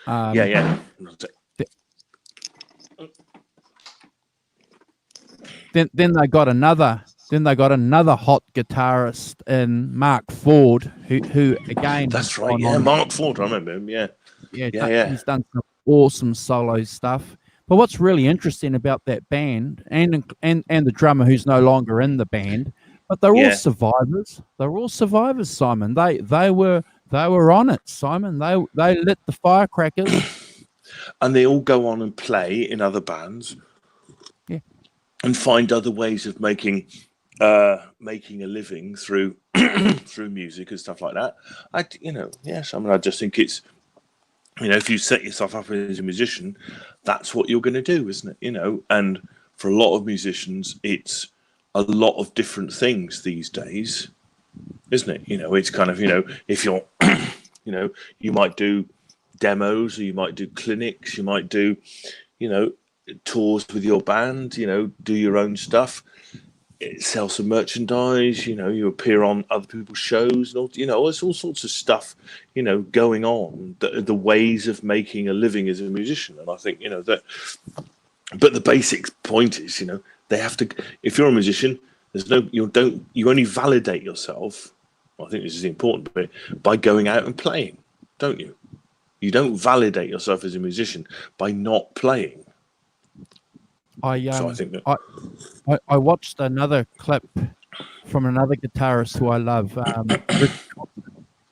Yeah. Then they got another hot guitarist in Mark Ford, who again. That's right. Yeah, Mark Ford. I remember him. Yeah. He's done some awesome solo stuff. But what's really interesting about that band and the drummer who's no longer in the band, but they're all survivors. They're all survivors, Simon. They were on it, Simon. They lit the firecrackers. And they all go on and play in other bands. Yeah. And find other ways of making a living through through music and stuff like that. I just think it's, you know, if you set yourself up as a musician, that's what you're going to do, isn't it? You know, and for a lot of musicians, it's a lot of different things these days, isn't it? You know, it's kind of, you know, if you're, you know, you might do demos, or you might do clinics, you might do, you know, tours with your band, you know, do your own stuff, sell some merchandise, you know, you appear on other people's shows, and all, you know, there's all sorts of stuff, you know, going on, the ways of making a living as a musician. And I think, you know, that, but the basic point is, you know, they have to, if you're a musician, you only validate yourself, I think this is the important bit, by going out and playing, don't you? You don't validate yourself as a musician by not playing. So I think that I watched another clip from another guitarist who I love.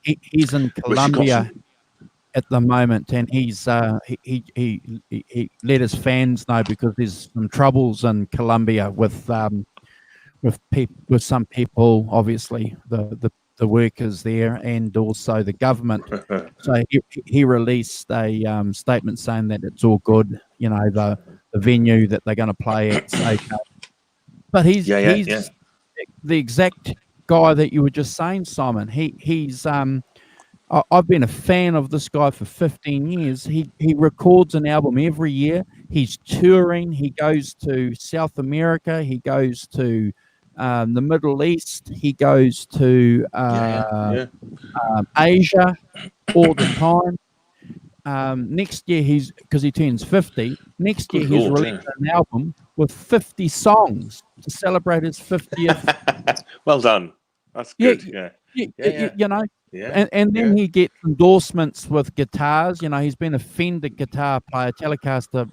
He's in Colombia at the moment, and he's he let his fans know because there's some troubles in Colombia with with some people, obviously the workers there, and also the government. So he released a statement saying that it's all good. You know, the venue that they're going to play at. But he's yeah. the exact guy that you were just saying, Simon. He's I've been a fan of this guy for 15 years. He records an album every year. He's touring. He goes to South America. He goes to the Middle East. He goes to Asia all the time. Next year, because he turns 50. Next year, he's releasing an album with 50 songs to celebrate his 50th. Well done. That's good. Yeah. You know. Yeah, and then he gets endorsements with guitars. You know, he's been a Fender guitar player, Telecaster.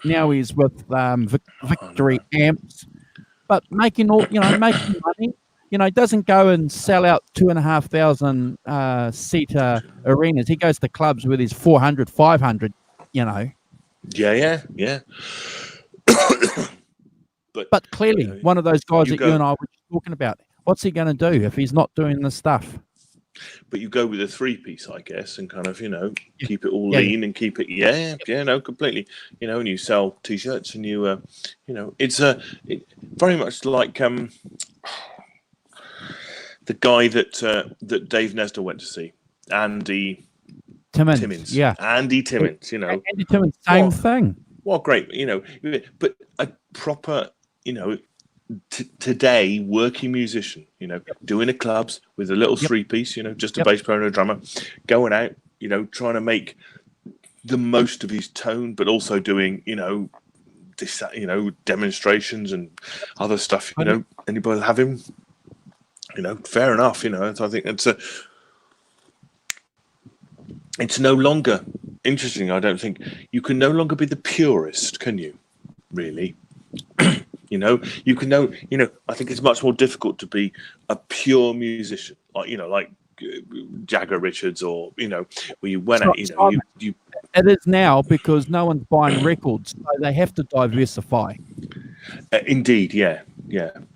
Now he's with Victory amps, but making money. You know, he doesn't go and sell out 2,500 seater arenas. He goes to clubs with his 400, 500. You know. Yeah. but clearly, one of those guys that you and I were talking about. What's he going to do if he's not doing this stuff? But you go with a 3-piece, I guess, and kind of, keep it all lean and keep it, no, completely, and you sell T-shirts and you, it's very much like the guy that Dave Nestor went to see, Andy Timmins. Yeah. Andy Timmins, Andy Timmins, same thing. Well, great, but a proper, today working musician, doing the clubs with a little 3-piece, just a bass player and a drummer, going out, trying to make the most of his tone, but also doing, demonstrations and other stuff. Anybody have him? Fair enough. I think it's no longer interesting. I don't think you can no longer be the purist, can you? Really. You can know, I think it's much more difficult to be a pure musician, like Jagger Richards, or, where you went out, you. It is now because no one's buying records, so they have to diversify. Indeed, yeah.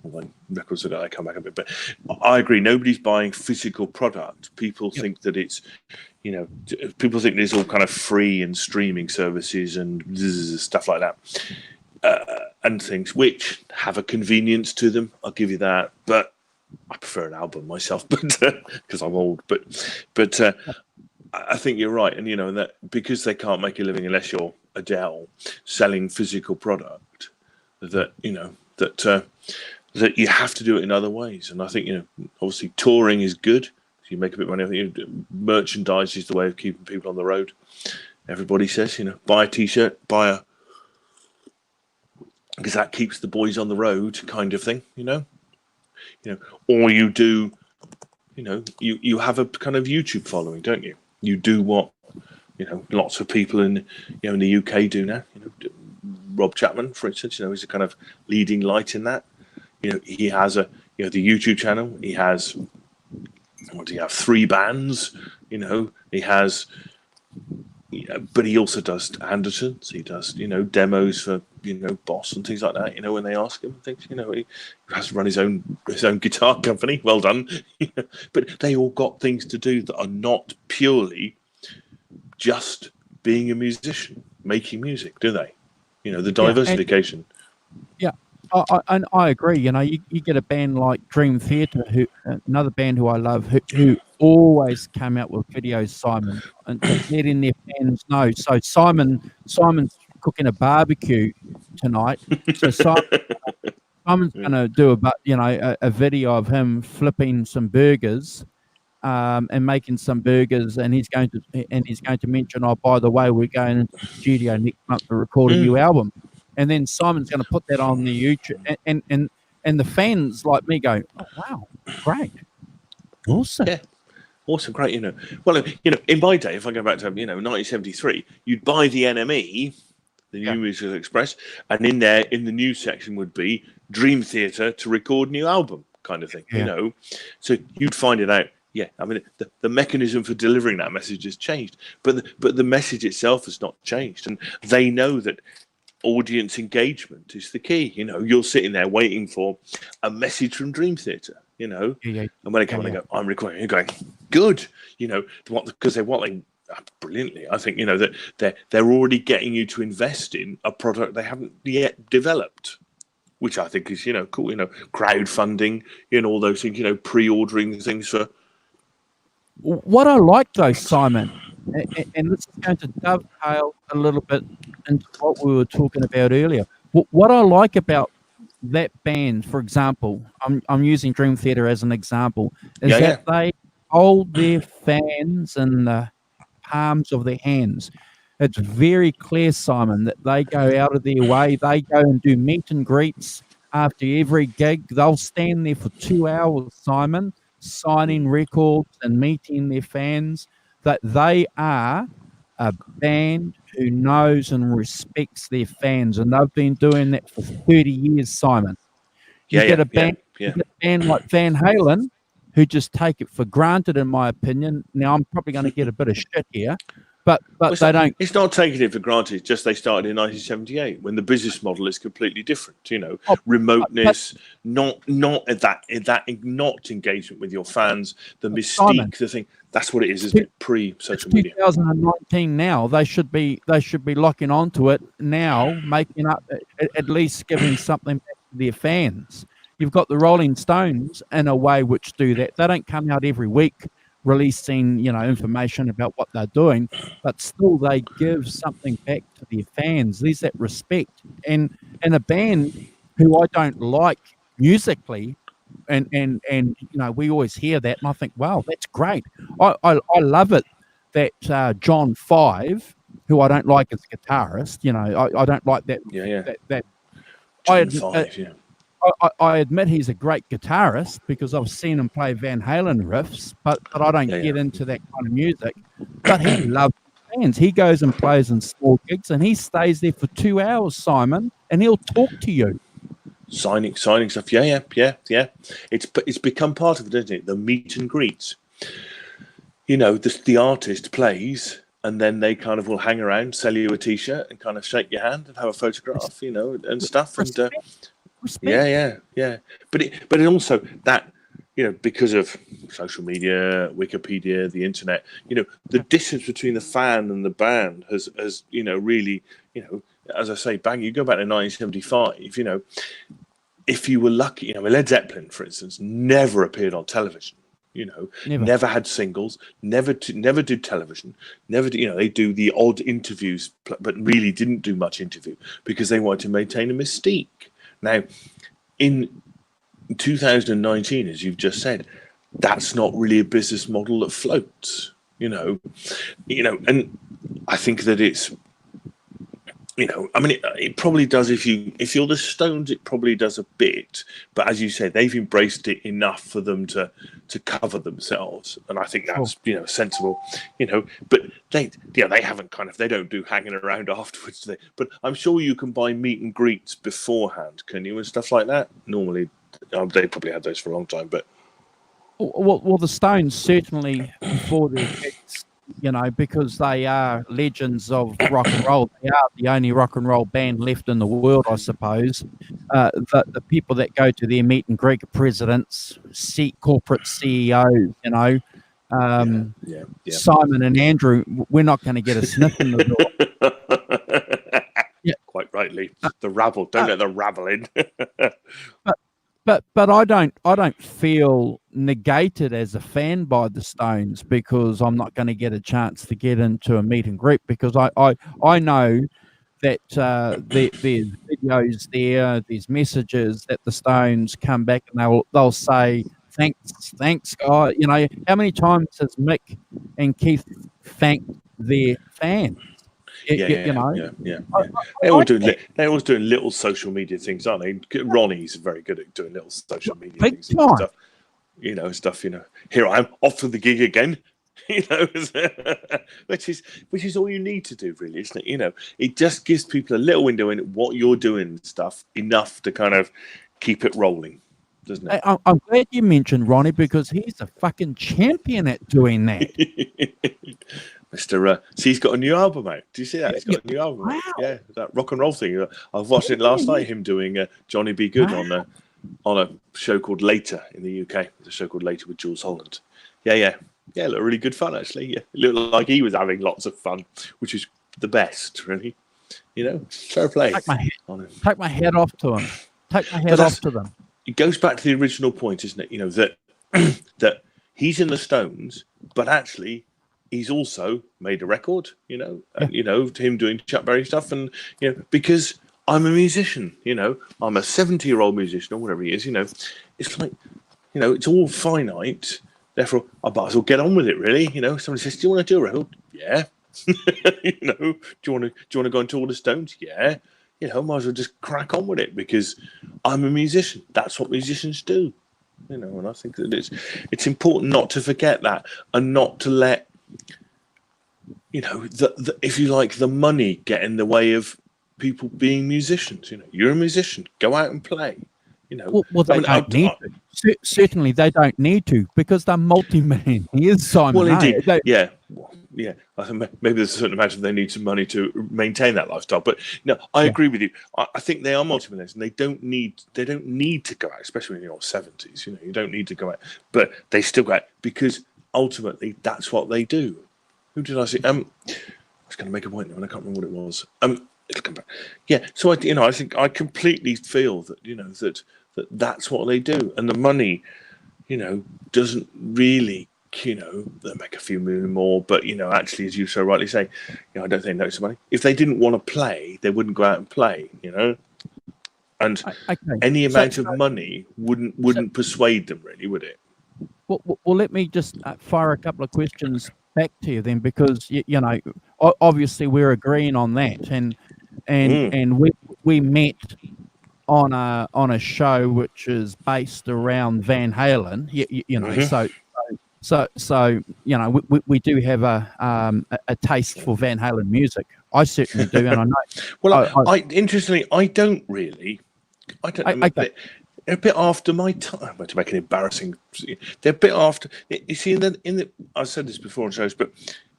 Well, records are going to come back a bit, but I agree. Nobody's buying physical product. People think that it's, people think there's all kind of free and streaming services and stuff like that. And things which have a convenience to them, I'll give you that. But I prefer an album myself, but because I'm old. But I think you're right, and that because they can't make a living unless you're Adele selling physical product, that that you have to do it in other ways. And I think obviously touring is good. You make a bit of money. I think merchandise is the way of keeping people on the road. Everybody says buy a T-shirt, because that keeps the boys on the road, kind of thing, or you do, you have a kind of YouTube following, don't you? You do what, lots of people in the UK do now. Rob Chapman, for instance, is a kind of leading light in that. He has the YouTube channel. He has, 3 bands. He has. But he also does Andertons. He does, demos for, Boss and things like that. When they ask him things, he has to run his own guitar company. Well done. But they all got things to do that are not purely just being a musician, making music, do they? The diversification. I agree. You get a band like Dream Theater, another band who I love, who always come out with videos, Simon, and letting their fans know. So Simon's cooking a barbecue tonight. So Simon's going to do a video of him flipping some burgers, and making some burgers, and he's going to mention, oh, by the way, we're going into the studio next month to record a new album. And then Simon's going to put that on the YouTube, and the fans like me go, oh, wow, great, awesome. Yeah, awesome, great. Well, in my day, if I go back to 1973, you'd buy the NME, the New Musical Express, and in there, in the news section, would be Dream Theater to record new album, kind of thing. So you'd find it out. Yeah, I mean, the mechanism for delivering that message has changed, but the message itself has not changed, and they know that audience engagement is the key. You know, you're sitting there waiting for a message from Dream Theater, you know, and when they come and they go, I'm recording, you're going, good, you know, because they're wanting brilliantly. I think, you know, that they're already getting you to invest in a product they haven't yet developed, which I think is, you know, cool, you know, crowdfunding, you know, all those things, you know, pre-ordering things for. What I like though, Simon, and this is going to dovetail a little bit into what we were talking about earlier. What I like about that band, for example, I'm using Dream Theater as an example, is that they hold their fans in the palms of their hands. It's very clear, Simon, that they go out of their way. They go and do meet and greets after every gig. They'll stand there for 2 hours, Simon, signing records and meeting their fans. That they are a band who knows and respects their fans, and they've been doing that for 30 years, Simon. You get a band like Van Halen, who just take it for granted, in my opinion. Now, I'm probably going to get a bit of shit here, but they don't. It's not taking it for granted. Just they started in 1978 when the business model is completely different. You know, remoteness, not engagement with your fans, the mystique, Simon, the thing. That's what it is, isn't it? Pre-social media. 2019 now. They should be locking onto it now, making up, at least giving something back to their fans. You've got the Rolling Stones in a way which do that. They don't come out every week releasing, you know, information about what they're doing, but still they give something back to their fans. There's that respect. And a band who I don't like musically, and you know, we always hear that, and I think, wow, that's great. I love it that John 5, who I don't like as a guitarist, you know, I don't like that. That John 5, yeah. I admit he's a great guitarist because I've seen him play Van Halen riffs, but I don't get into that kind of music. But he loves fans. He goes and plays in small gigs, and he stays there for 2 hours, Simon, and he'll talk to you. Signing stuff. Yeah. It's become part of it, isn't it? The meet and greets. You know, the artist plays, and then they kind of will hang around, sell you a T-shirt, and kind of shake your hand and have a photograph, you know, and stuff. And yeah. But it also that, you know, because of social media, Wikipedia, the internet, you know, the distance between the fan and the band has you know, really, you know, as I say, bang, you go back to 1975, you know, if you were lucky, you know, Led Zeppelin, for instance, never appeared on television. You know, never had singles, never did television, never did, you know, they do the odd interviews, but really didn't do much interview because they wanted to maintain a mystique. Now, in 2019, as you've just said, that's not really a business model that floats, you know, and I think that it's, you know, I mean, it probably does if you're the Stones, it probably does a bit, but as you said, they've embraced it enough for them to cover themselves, and I think that's you know, sensible, you know. But they haven't they don't do hanging around afterwards. But I'm sure you can buy meet and greets beforehand, can you, and stuff like that. Normally, they probably had those for a long time, but well, the Stones certainly before their gigs, you know, because they are legends of rock and roll. They are the only rock and roll band left in the world, I suppose. The people that go to their meet and greet, presidents, corporate CEOs, you know, Simon and Andrew, we're not going to get a sniff in the door. Quite rightly, the rabble. Don't let the rabble in. But I don't feel negated as a fan by the Stones because I'm not going to get a chance to get into a meet and greet because I know that there's videos there's messages that the Stones come back and they'll say thanks guys. You know, how many times has Mick and Keith thanked their fans? They're always doing little social media things, aren't they? Ronnie's very good at doing little social media things and stuff. You know, here I am off to the gig again. You know, which is all you need to do, really, isn't it? You know, it just gives people a little window in what you're doing and stuff enough to kind of keep it rolling, doesn't it? I'm glad you mentioned Ronnie because he's a fucking champion at doing that. Mr. See, he's got a new album out. Do you see that? He's got a new album out. Wow. Yeah, that rock and roll thing. I watched it last night, him doing Johnny B. Good on a show called Later in the UK. There's a show called Later with Jules Holland. Yeah, it looked really good fun, actually. Yeah, it looked like he was having lots of fun, which is the best, really. Fair play. Take my head off to him. Take my head off to them. It goes back to the original point, isn't it? That that he's in the Stones, but actually he's also made a record. Him doing Chuck Berry stuff, and because I'm a musician. I'm a 70-year-old musician or whatever he is. It's like it's all finite. Therefore, I might as well get on with it. Really, Somebody says, "Do you want to do a record?" Yeah. Do you want to go and tour the Stones? Yeah. Might as well just crack on with it because I'm a musician. That's what musicians do. And I think that it's important not to forget that and not to let if you like, the money get in the way of people being musicians. You're a musician. Go out and play. Well, they don't need to. Certainly, they don't need to because they're multi-millionaires, Simon. Well, indeed. Yeah. I think maybe there's a certain amount of they need some money to maintain that lifestyle. But no, I agree with you. I think they are multi-millionaires, and they don't need to go out, especially in your 70s. You don't need to go out, but they still go out because ultimately that's what they do. Who did I see? I was going to make a point now, and I can't remember what it was. It'll come back. Yeah. So I think I completely feel that that's what they do, and the money, doesn't really. They make a few million more, but actually, as you so rightly say, I don't think they notice the money. If they didn't want to play, they wouldn't go out and play. And any amount of money wouldn't persuade them, really, would it? Well, let me just fire a couple of questions back to you then, because obviously we're agreeing on that, and we met on a show which is based around Van Halen. So we do have a taste for Van Halen music. I certainly do, and I know. Well, interestingly, I don't really. I don't know. They're a bit after my time. To make an embarrassing, they're a bit after. You see, in the I've said this before on shows, but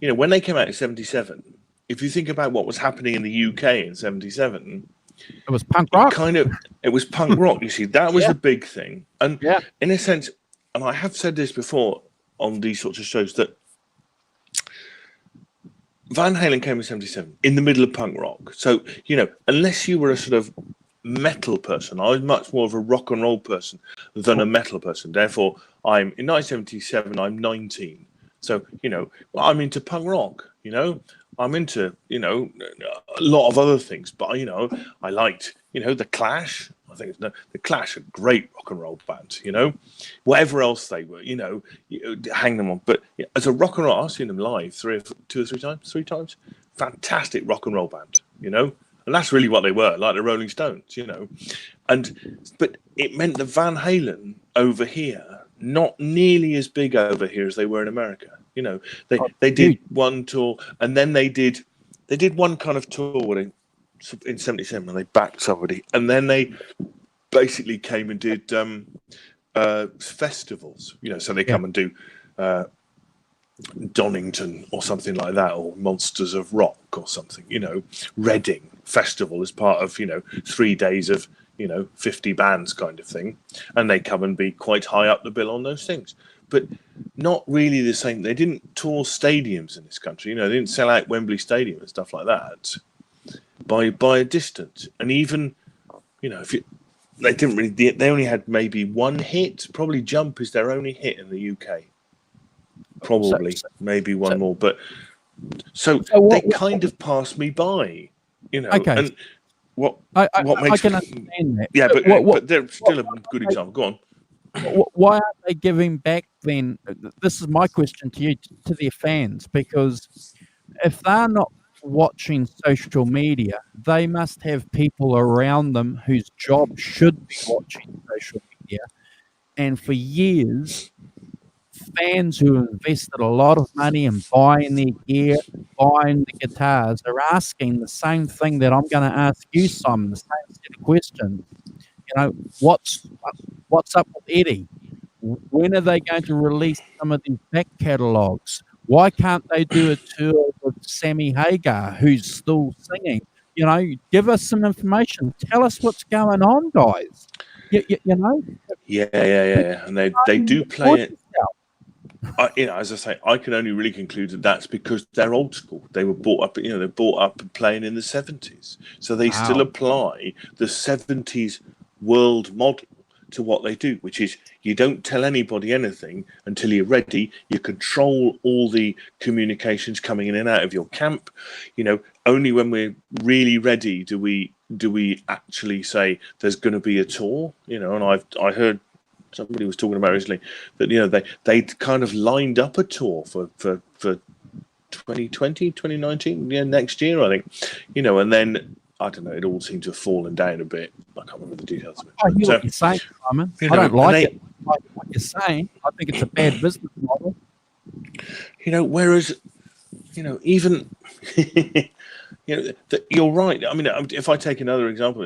when they came out in '77, if you think about what was happening in the UK in '77, it was punk rock. It was punk rock. You see, that was the big thing, and in a sense, and I have said this before on these sorts of shows, that Van Halen came in '77 in the middle of punk rock. So, unless you were a sort of metal person, I was much more of a rock and roll person than a metal person. Therefore, in 1977, I'm 19. So, I'm into punk rock, I'm into, a lot of other things, but, I liked, The Clash. I think the Clash, a great rock and roll band, whatever else they were, you hang them on. But as a rock and roll, I've seen them live three times. Fantastic rock and roll band, and that's really what they were, like the Rolling Stones, but it meant that Van Halen over here, not nearly as big over here as they were in America. They did one tour, and then they did one kind of tour in '77 when they backed somebody, and then they basically came and did festivals. So they come and do Donington or something like that, or Monsters of Rock or something. Reading Festival as part of 3 days of 50 bands kind of thing, and they come and be quite high up the bill on those things. But not really the same. They didn't tour stadiums in this country. They didn't sell out Wembley Stadium and stuff like that. By a distance, and even they didn't really. They only had maybe one hit. Probably Jump is their only hit in the UK. Probably maybe one more, but they kind of passed me by. Okay. And what makes I can understand that. Yeah, but they're still a good example. Go on. Why aren't they giving back then? This is my question to you, to their fans, because if they're not watching social media, they must have people around them whose job should be watching social media. And for years, fans who invested a lot of money in buying their gear, buying the guitars, are asking the same thing that I'm going to ask you, Simon, the same set of questions. What's up with Eddie? When are they going to release some of these back catalogs? Why can't they do a tour with Sammy Hagar, who's still singing? You know, give us some information. Tell us what's going on, guys. You know, Yeah. And they do play it. As I say, I can only really conclude that that's because they're old school. They were brought up, they're brought up playing in the 70s, so they still apply the 70s world model to what they do, which is you don't tell anybody anything until you're ready. You control all the communications coming in and out of your camp. Only when we're really ready do we actually say there's going to be a tour. And I heard somebody was talking about recently that they'd kind of lined up a tour for 2020, 2019, next year, I think. And then I don't know, it all seemed to have fallen down a bit. I can't remember the details of it. I hear what you're saying, Simon. I don't like it. I like what you're saying. I think it's a bad business model. Whereas, even, you're right. I mean, if I take another example,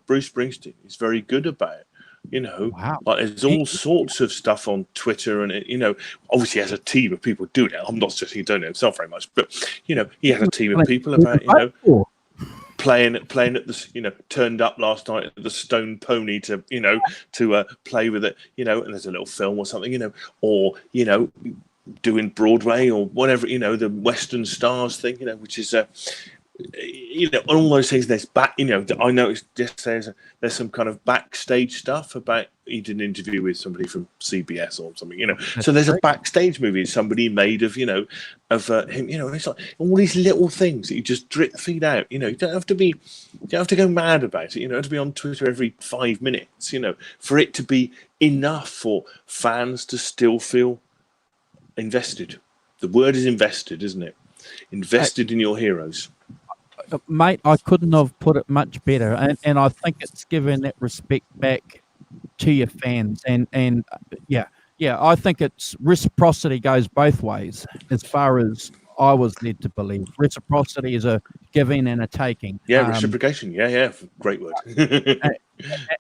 Bruce Springsteen is very good about it. Wow. Like there's all sorts of stuff on Twitter, and obviously he has a team of people doing it. I'm not suggesting he don't know himself very much, but he has a team of people about playing at the turned up last night at the Stone Pony to play with it, and there's a little film or something, or doing Broadway or whatever, the Western Stars thing, which is all those things. There's I noticed yesterday there's some kind of backstage stuff about. He did an interview with somebody from CBS or something, So there's a backstage movie somebody made of him. It's like all these little things that you just drip feed out. You don't have to go mad about it. You don't have to be on Twitter every 5 minutes. For it to be enough for fans to still feel invested. The word is invested, isn't it? Invested in your heroes. Mate, I couldn't have put it much better, and I think it's given that respect back to your fans, and I think it's reciprocity goes both ways. As far as I was led to believe, reciprocity is a giving and a taking. Yeah, reciprocation. Yeah, great word.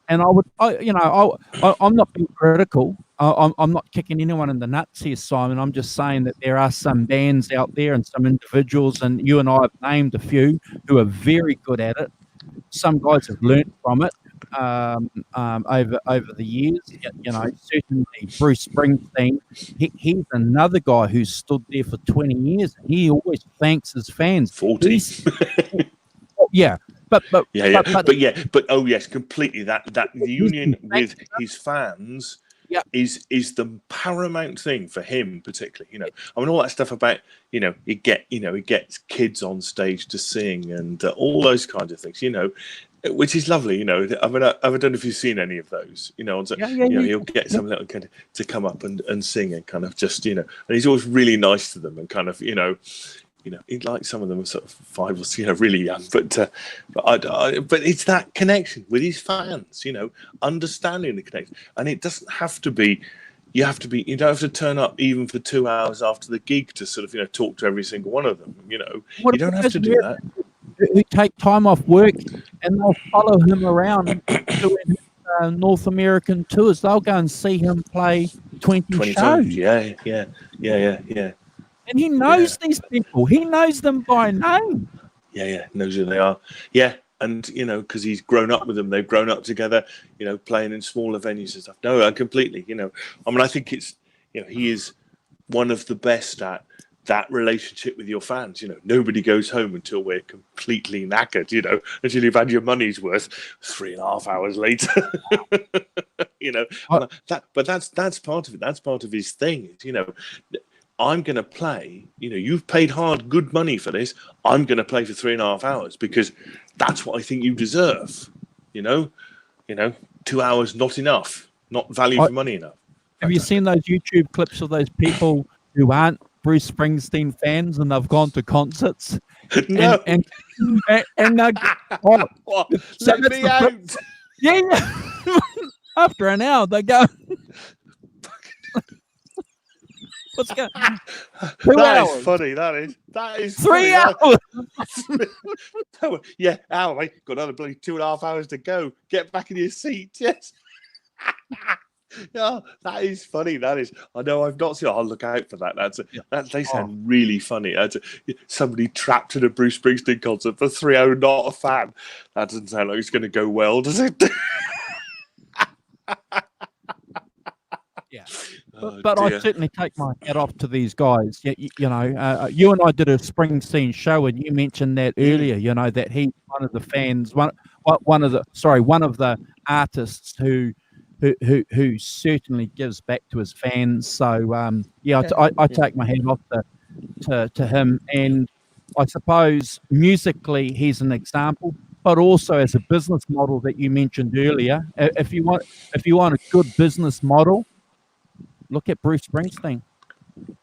And I'm not being critical. I'm not kicking anyone in the nuts here, Simon. I'm just saying that there are some bands out there and some individuals, and you and I have named a few who are very good at it. Some guys have learnt from it over the years. Certainly Bruce Springsteen. He's another guy who's stood there for 20 years, and he always thanks his fans. 40. Yeah. But oh yes, completely. That union with his fans is the paramount thing for him, particularly. I mean, all that stuff about he gets kids on stage to sing and all those kinds of things. Which is lovely. I mean, I don't know if you've seen any of those. He'll get some little kid to come up and sing and kind of just and he's always really nice to them and kind of he likes some of them are sort of 5 or really young, but it's that connection with his fans, understanding the connection, and it doesn't have to be. You don't have to turn up even for 2 hours after the gig to sort of talk to every single one of them. You don't have to do that. Who take time off work and they'll follow him around doing North American tours. They'll go and see him play 20 shows. Times. Yeah. And he knows these people. He knows them by name. Yeah, knows who they are. Yeah, and because he's grown up with them, they've grown up together. Playing in smaller venues and stuff. No, completely. I mean, I think it's he is one of the best at that relationship with your fans. Nobody goes home until we're completely knackered. Until you've had your money's worth 3.5 hours later. But that's part of it. That's part of his thing. I'm going to play, you've paid hard, good money for this. I'm going to play for 3.5 hours because that's what I think you deserve. 2 hours, not enough, not value for money enough. Have you seen those YouTube clips of those people who aren't Bruce Springsteen fans and they've gone to concerts? No. And let me out. Yeah. After an hour, they go. What's going on? 2 hours. Is funny. That is 3 hours. Yeah, hour, mate. Got another bloody 2.5 hours to go. Get back in your seat. Yes. Yeah, that is funny. That is. I know I've not seen. I'll look out for that. Yeah. They Oh, sound really funny. Somebody trapped in a Bruce Springsteen concert for 3 hours, not a fan. That doesn't sound like it's going to go well, does it? yeah. Oh But I dear. certainly take my hat off to these guys. You know, you and I did a Springsteen show, and you mentioned that Mm. earlier. You know that he's one of the fans, one of the artists who certainly gives back to his fans. So yeah, Yeah. I Yeah. take my hat off to him, and I suppose musically he's an example, but also as a business model that you mentioned earlier. If you want a good business model, look at Bruce Springsteen.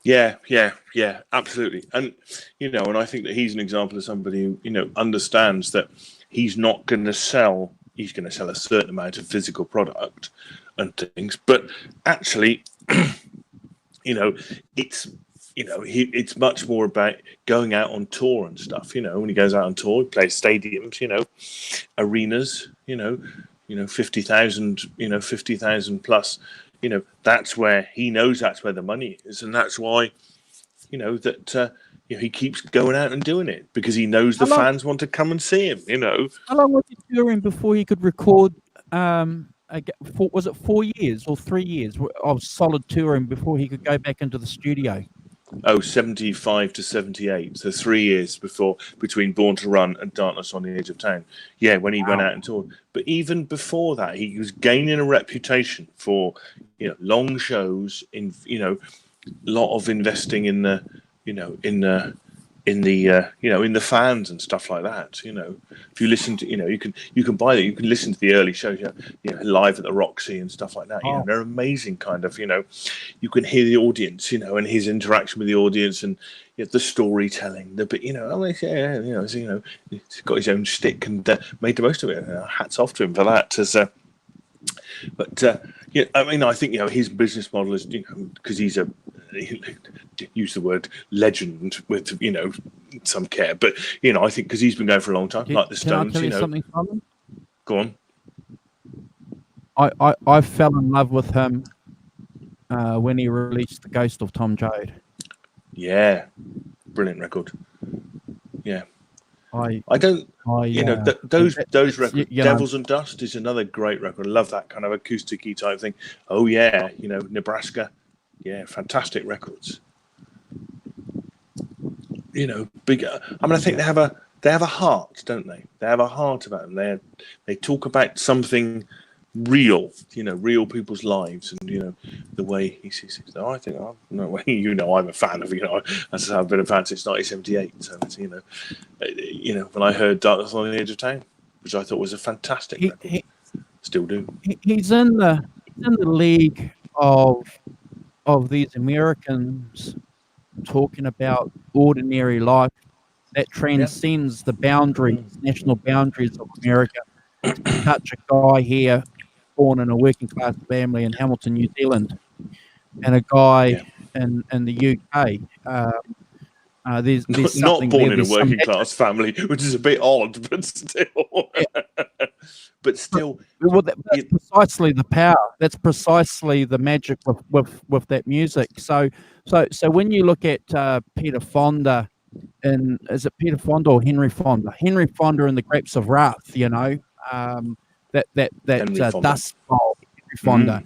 Yeah, yeah, yeah, absolutely. And and I think that he's an example of somebody who, understands that he's not going to sell. He's going to sell a certain amount of physical product and things, but actually, it's it's much more about going out on tour and stuff. When he goes out on tour, he plays stadiums, arenas, 50,000, 50,000 plus. That's where he knows that's where the money is, and that's why that he keeps going out and doing it because he knows the How long fans want to come and see him. how long was he touring before he could record? Was it 4 years or 3 years of solid touring before he could go back into the studio? Oh, 75 to 78. So 3 years between Born to Run and Darkness on the Edge of Town. Yeah, when he went Wow. out and toured. But even before that, he was gaining a reputation for, long shows in, lot of investing in the, in the fans and stuff like that. If you listen to, you can buy that. You can listen to the early shows, live at the Roxy and stuff like that. Oh, They're amazing. Kind of, you can hear the audience, and his interaction with the audience and the storytelling. He's got his own stick and made the most of it. Hats off to him for that. I think his business model is because he's use the word legend with some care, but I think because he's been going for a long time, like the can I Stones. tell you something, Simon? Go on. I fell in love with him when he released The Ghost of Tom Joad. Yeah, brilliant record. Yeah, I don't. Those it's, records. Devils and Dust is another great record. I love that kind of acoustic-y type thing. Oh yeah, Nebraska. Yeah, fantastic records. Bigger. I think they have a heart, don't they? They have a heart about them. They talk about something real, real people's lives, and the way he sees it. So I think, I'm a fan of I've been a fan since 1978. So it's, when I heard Darkness on the Edge of Town, which I thought was a fantastic record, still do. He's in the league of these Americans talking about ordinary life that transcends the boundaries, national boundaries of America. To touch a guy here born in a working class family in Hamilton, New Zealand, and a guy in the UK. There's not born in a there's working class family, which is a bit odd, but still. Yeah. But still, well, that's precisely the power. That's precisely the magic with that music. So when you look at Peter Fonda, and is it Peter Fonda or Henry Fonda? Henry Fonda in The Grapes of Wrath, that Dust Bowl, Henry Fonda.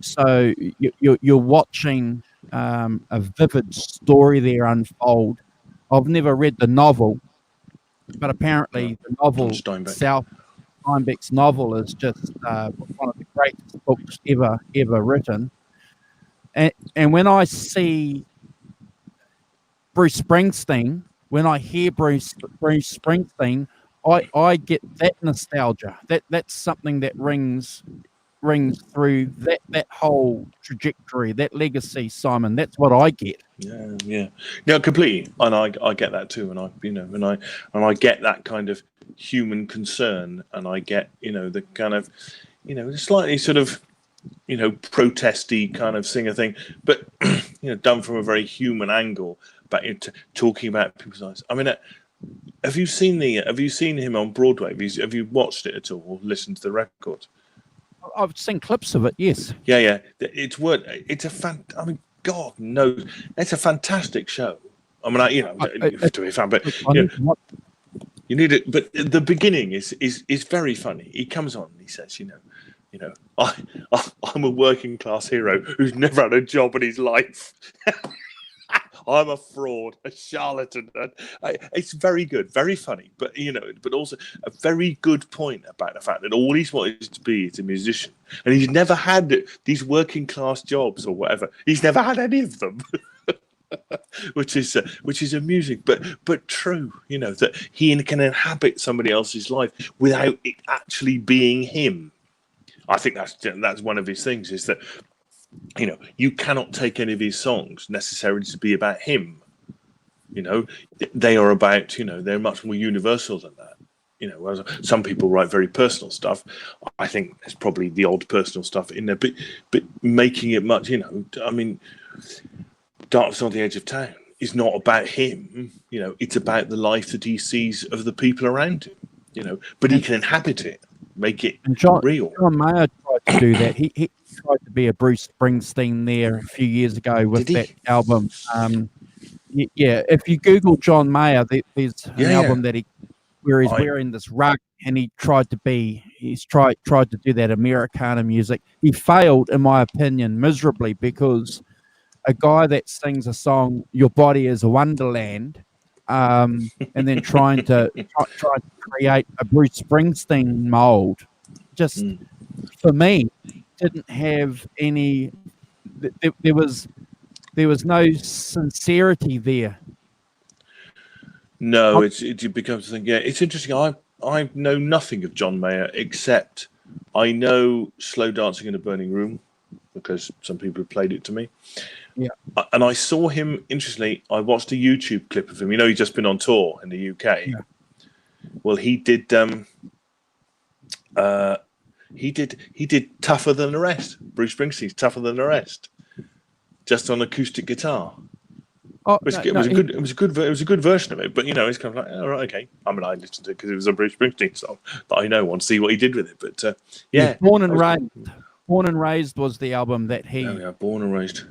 So you're watching a vivid story there unfold. I've never read the novel, but apparently the novel, South Steinbeck's novel, is just one of the greatest books ever written. And when I see Bruce Springsteen, when I hear Bruce Springsteen, I get that nostalgia. That's something that rings through that whole trajectory, that legacy, Simon. That's what I get. Yeah, completely. And I get that too. And I get that kind of human concern, and I get the kind of slightly sort of protesty kind of singer thing, but done from a very human angle. But talking about people's lives. I mean, have you seen him on Broadway? Have you watched it at all or listened to the record? I've seen clips of it. Yes. Yeah. It's worth. It's I mean, God knows, it's a fantastic show. I mean, to be fan, but I you need to watch. you need it. But the beginning is very funny. He comes on and he says, I'm a working class hero who's never had a job in his life. I'm a fraud, a charlatan. It's very good, very funny, but but also a very good point about the fact that all he's wanted to be is a musician, and he's never had these working class jobs or whatever. He's never had any of them, which is amusing, but true. That he can inhabit somebody else's life without it actually being him. I think that's one of his things, is that you cannot take any of his songs necessarily to be about him. They are about, they're much more universal than that. Whereas some people write very personal stuff. I think there's probably the odd personal stuff in there, but making it much, I mean, Darkness on the Edge of Town is not about him. It's about the life that he sees of the people around him. But he can inhabit it, make it real. John Mayer tried to do that. He tried to be a Bruce Springsteen there a few years ago with that album. Yeah, if you Google John Mayer, there's an album that where he's wearing this rug, and he's tried to do that Americana music. He failed, in my opinion, miserably, because a guy that sings a song, "Your Body Is a Wonderland," and then trying to create a Bruce Springsteen mold, just for me, didn't have any. There was no sincerity there. No, it becomes a thing. Yeah, it's interesting. I know nothing of John Mayer, except I know "Slow Dancing in a Burning Room" because some people have played it to me. Yeah, and I saw him. Interestingly, I watched a YouTube clip of him. He's just been on tour in the UK. Yeah. Well, he did. He did "Tougher Than the Rest." Bruce Springsteen's "Tougher Than the Rest," just on acoustic guitar. It was a good version of it. But it's kind of like, all right, okay. I mean, I listened to it because it was a Bruce Springsteen song that I know. Want to see what he did with it. But yeah, Born and Raised was the album that he. Oh yeah, Born and Raised.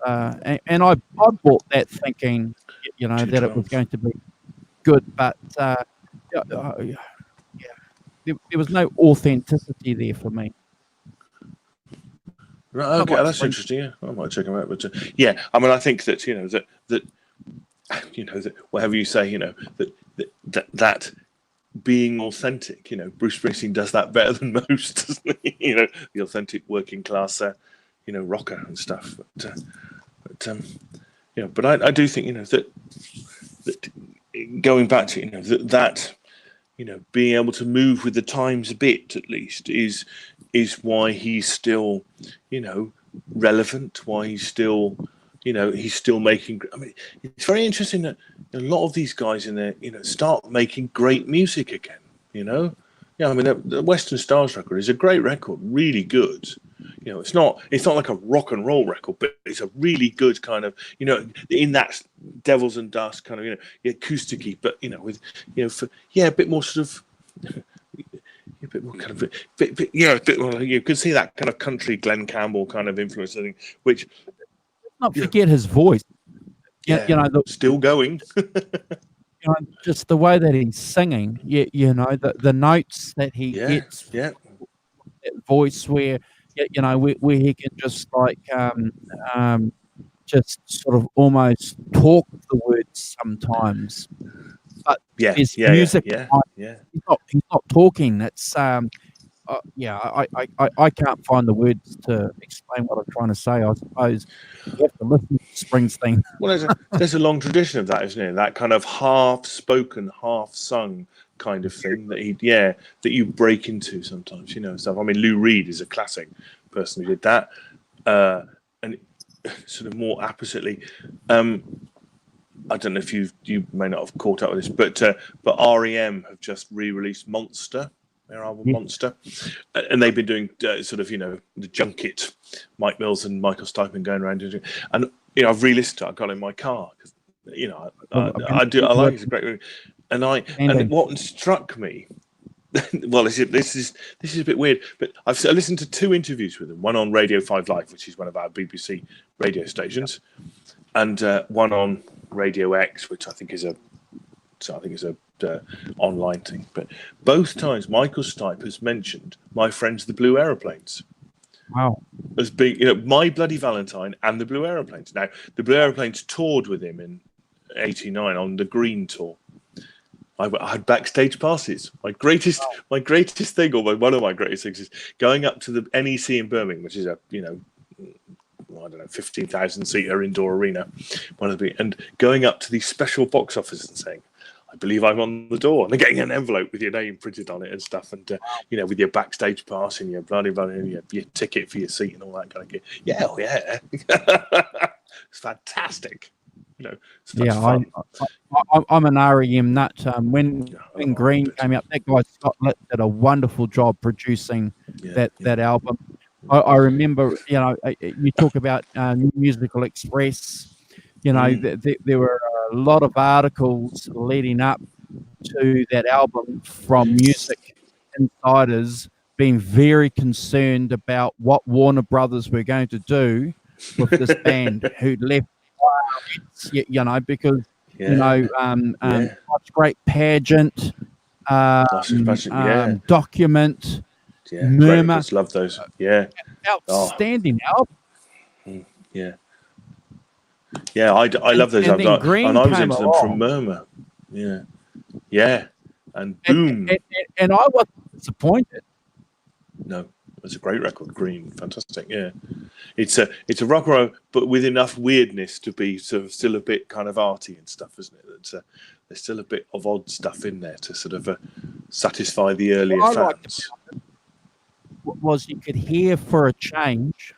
And I bought that thinking, that it was going to be good, but there was no authenticity there for me. Right, okay, that's interesting. Yeah, I might check them out. But yeah, I mean, I think that that whatever you say, that being authentic, Bruce Springsteen does that better than most, doesn't he? The authentic working class, rocker and stuff. But I do think that going back to that being able to move with the times a bit, at least, is why he's still relevant, why he's still making. I mean, it's very interesting that a lot of these guys in there start making great music again. I mean, the Western Stars record is a great record, really good. It's not like a rock and roll record, but it's a really good kind of, in that Devils and Dust kind of, acousticy, but with, a bit more sort of, a bit more kind of, a bit more. You could see that kind of country Glenn Campbell kind of influence, I think, which. Not forget his voice. Still going. Just the way that he's singing. The notes that he gets. Yeah. That voice where where he can just just sort of almost talk the words sometimes. But his music, he's not talking. It's I can't find the words to explain what I'm trying to say. I suppose you have to listen to Springsteen. Well, there's a long tradition of that, isn't there? That kind of half-spoken, half-sung kind of thing that you break into sometimes, stuff. I mean, Lou Reed is a classic person who did that, and sort of more oppositely. I don't know if you may not have caught up with this, but REM have just re-released Monster, their album Monster, and they've been doing sort of the junket, Mike Mills and Michael Stipe going around and I've re-listened to it. I got it in my car because I like it. It's a great movie. And what struck me well, this is a bit weird, but I listened to 2 interviews with them. One on Radio 5 Live, which is one of our BBC radio stations, and one on Radio X, which I think is a online thing. But both times, Michael Stipe has mentioned My Friends the Blue Aeroplanes. Wow. As being, My Bloody Valentine and the Blue Aeroplanes. Now, the Blue Aeroplanes toured with him in '89 on the Green tour. I had backstage passes. My greatest thing, or one of my greatest things, is going up to the NEC in Birmingham, which is a I don't know, 15,000 seater indoor arena, and going up to these special box offices and saying, I believe I'm on the door, and they're getting an envelope with your name printed on it and stuff, and with your backstage pass and your your ticket for your seat and all that kind of thing. Yeah, it's fantastic. I'm an REM nut. When Green came out, that guy Scott Litt did a wonderful job producing that album. I remember, you talk about New Musical Express. There were a lot of articles leading up to that album from music insiders being very concerned about what Warner Brothers were going to do with this band who'd left, because such great pageant, document, Murmur, love those, outstanding album. I love those albums, and I was into them from Murmur, and boom, and I wasn't disappointed. No, it's a great record, Green, fantastic. Yeah, it's a rock and roll, but with enough weirdness to be sort of still a bit kind of arty and stuff, isn't it? There's still a bit of odd stuff in there to sort of satisfy the earlier fans. Was you could hear for a change,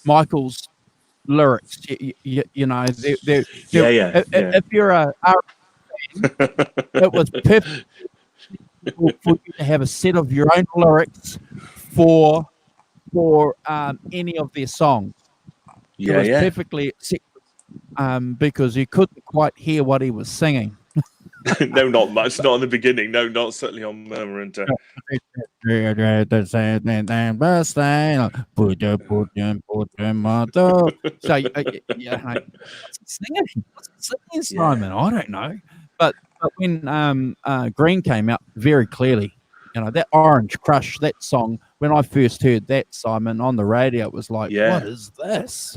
Michael's lyrics. If you're a it was perfect for you to have a set of your own lyrics for any of their songs. It was perfectly acceptable, because you couldn't quite hear what he was singing. No, not much. Not in the beginning. No, not certainly on Murmur and. So singing, Simon? I don't know. But when Green came out, very clearly, that Orange Crush, that song. When I first heard that, Simon, on the radio, it was like, what is this?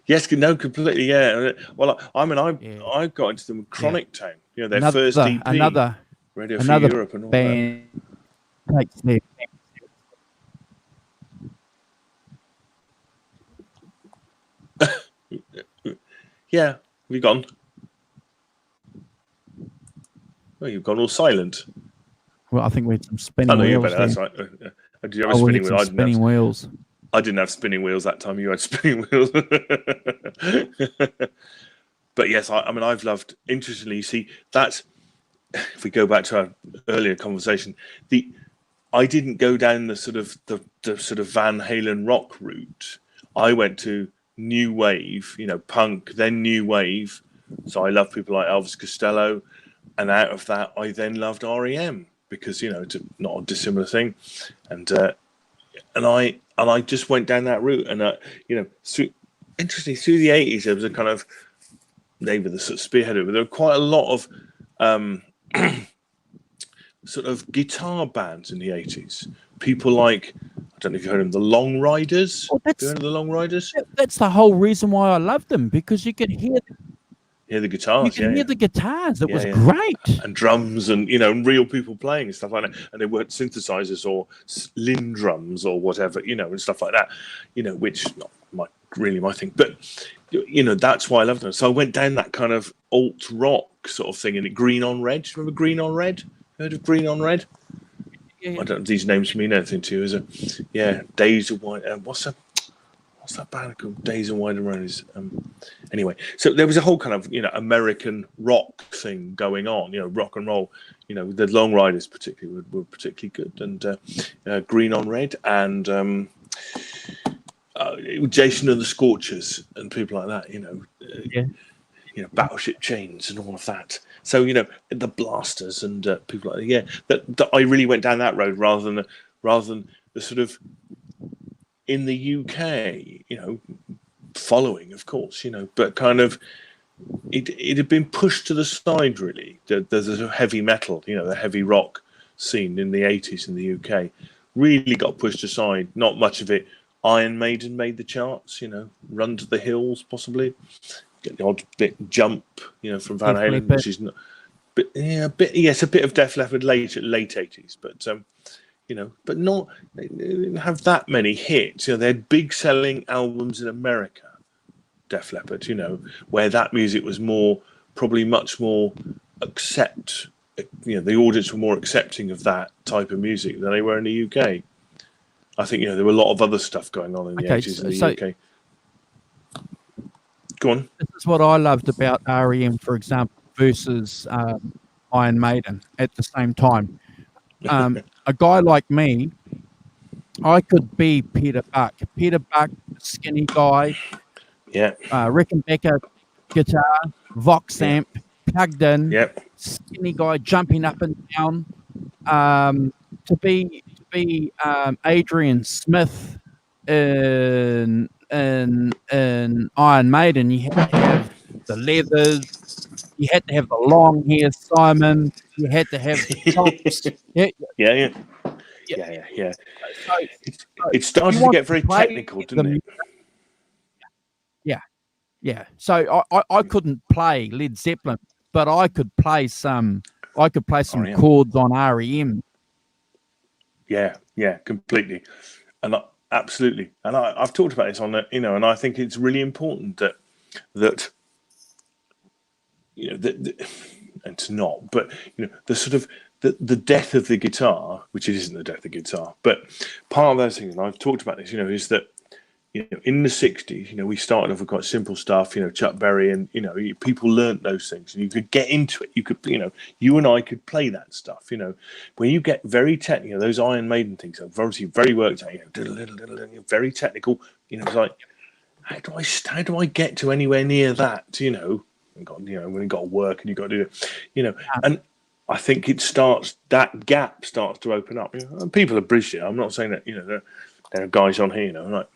Yes, no, completely, yeah. Well, I got into them with Chronic Town, their first EP, another Radio for Europe and all band takes their Yeah, have you gone? Oh, you've gone all silent. Well, I think we had some spinning wheels. That's right. Did you have a spinning wheel? Spinning wheels. I didn't have spinning wheels that time. You had spinning wheels. But yes, I've loved. Interestingly, you see, that's if we go back to our earlier conversation, I didn't go down the sort of Van Halen rock route. I went to new wave, punk, then new wave. So I love people like Elvis Costello, and out of that, I then loved REM because it's not a dissimilar thing, and I just went down that route, and interestingly through the 80s there was a kind of, they were the sort of spearheader, but there were quite a lot of sort of guitar bands in the 80s. People like, I don't know if you heard of them, the Long Riders. Well, you heard of the Long Riders? That's the whole reason why I loved them, because you could hear the guitars. You can hear the guitars. It was great. And drums and, real people playing and stuff like that. And they weren't synthesizers or Linn drums or whatever, and stuff like that, which not really my thing. But, that's why I loved them. So I went down that kind of alt rock sort of thing. And Green on Red. Remember Green on Red? Heard of Green on Red? Yeah. I don't know if these names mean anything to you. Is it? Yeah, Days of White. What's that band called? Days of Wide and Roses. Anyway, so there was a whole kind of American rock thing going on. Rock and roll. The Long Riders particularly were particularly good, and Green on Red, and Jason and the Scorchers and people like that. Battleship Chains and all of that. So the Blasters and people like that I really went down that road rather than the sort of in the UK, following, of course, but kind of it had been pushed to the side really. There's a heavy metal, the heavy rock scene in the 80s in the UK really got pushed aside. Not much of it. Iron Maiden made the charts, Run to the Hills possibly. Get the odd bit Jump, from Van Halen, which is not, but it's a bit of Def Leppard late 80s, but but not they didn't have that many hits. They had big selling albums in America, Def Leppard, where that music was probably much more the audience were more accepting of that type of music than they were in the UK. I think there were a lot of other stuff going on in the 80s in the UK. Go on. This is what I loved about REM, for example, versus Iron Maiden at the same time. A guy like me, I could be Peter Buck. Peter Buck, skinny guy. Yeah. Rickenbacker guitar, Vox amp, plugged in. Yep. Skinny guy jumping up and down. To be Adrian Smith in Iron Maiden, you had to have the leathers, you had to have the long hair Simon, you had to have the tops. Yeah. So, it started to get very technical, didn't it? Yeah. So I couldn't play Led Zeppelin, but I could play some chords on REM. Yeah, completely, and absolutely. And I've talked about this on the, and I think it's really important that and it's not, but the sort of the death of the guitar, which it isn't the death of the guitar, but part of those things, and I've talked about this, is that in the 60s, we started off with quite simple stuff, Chuck Berry, and people learnt those things, and you could get into it. You could, you and I could play that stuff. When you get very technical, those Iron Maiden things are obviously very worked out. Very technical. It's like, how do I get to anywhere near that? When you got to work and you got to do it, and I think that gap starts to open up. And people have bridged it. I'm not saying that there are guys on here, like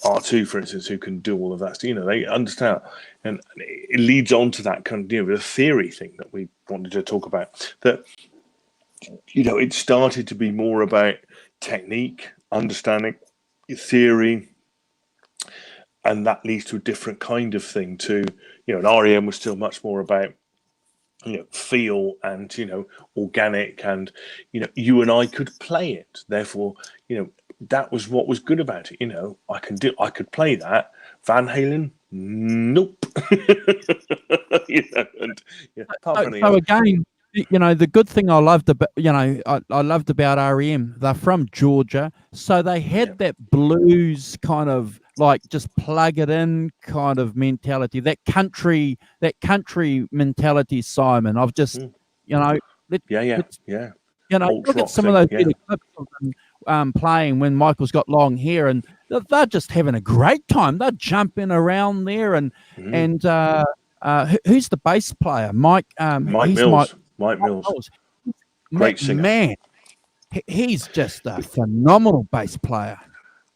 R2, for instance, who can do all of that. They understand, and it leads on to that kind of the theory thing that we wanted to talk about. That it started to be more about technique, understanding, theory, and that leads to a different kind of thing too. And REM was still much more about feel and organic, and you and I could play it. Therefore, that was what was good about it. I could play that. Van Halen, nope. So again, the good thing I loved about I loved about REM, they're from Georgia, so they had that blues kind of like just plug it in kind of mentality, that country mentality. Simon, I've just look at some of those clips of them playing when Michael's got long hair, and they're just having a great time. They're jumping around there, and who's the bass player? Mike Mills. Mike Mills. Great singer. Man, he's just a phenomenal bass player.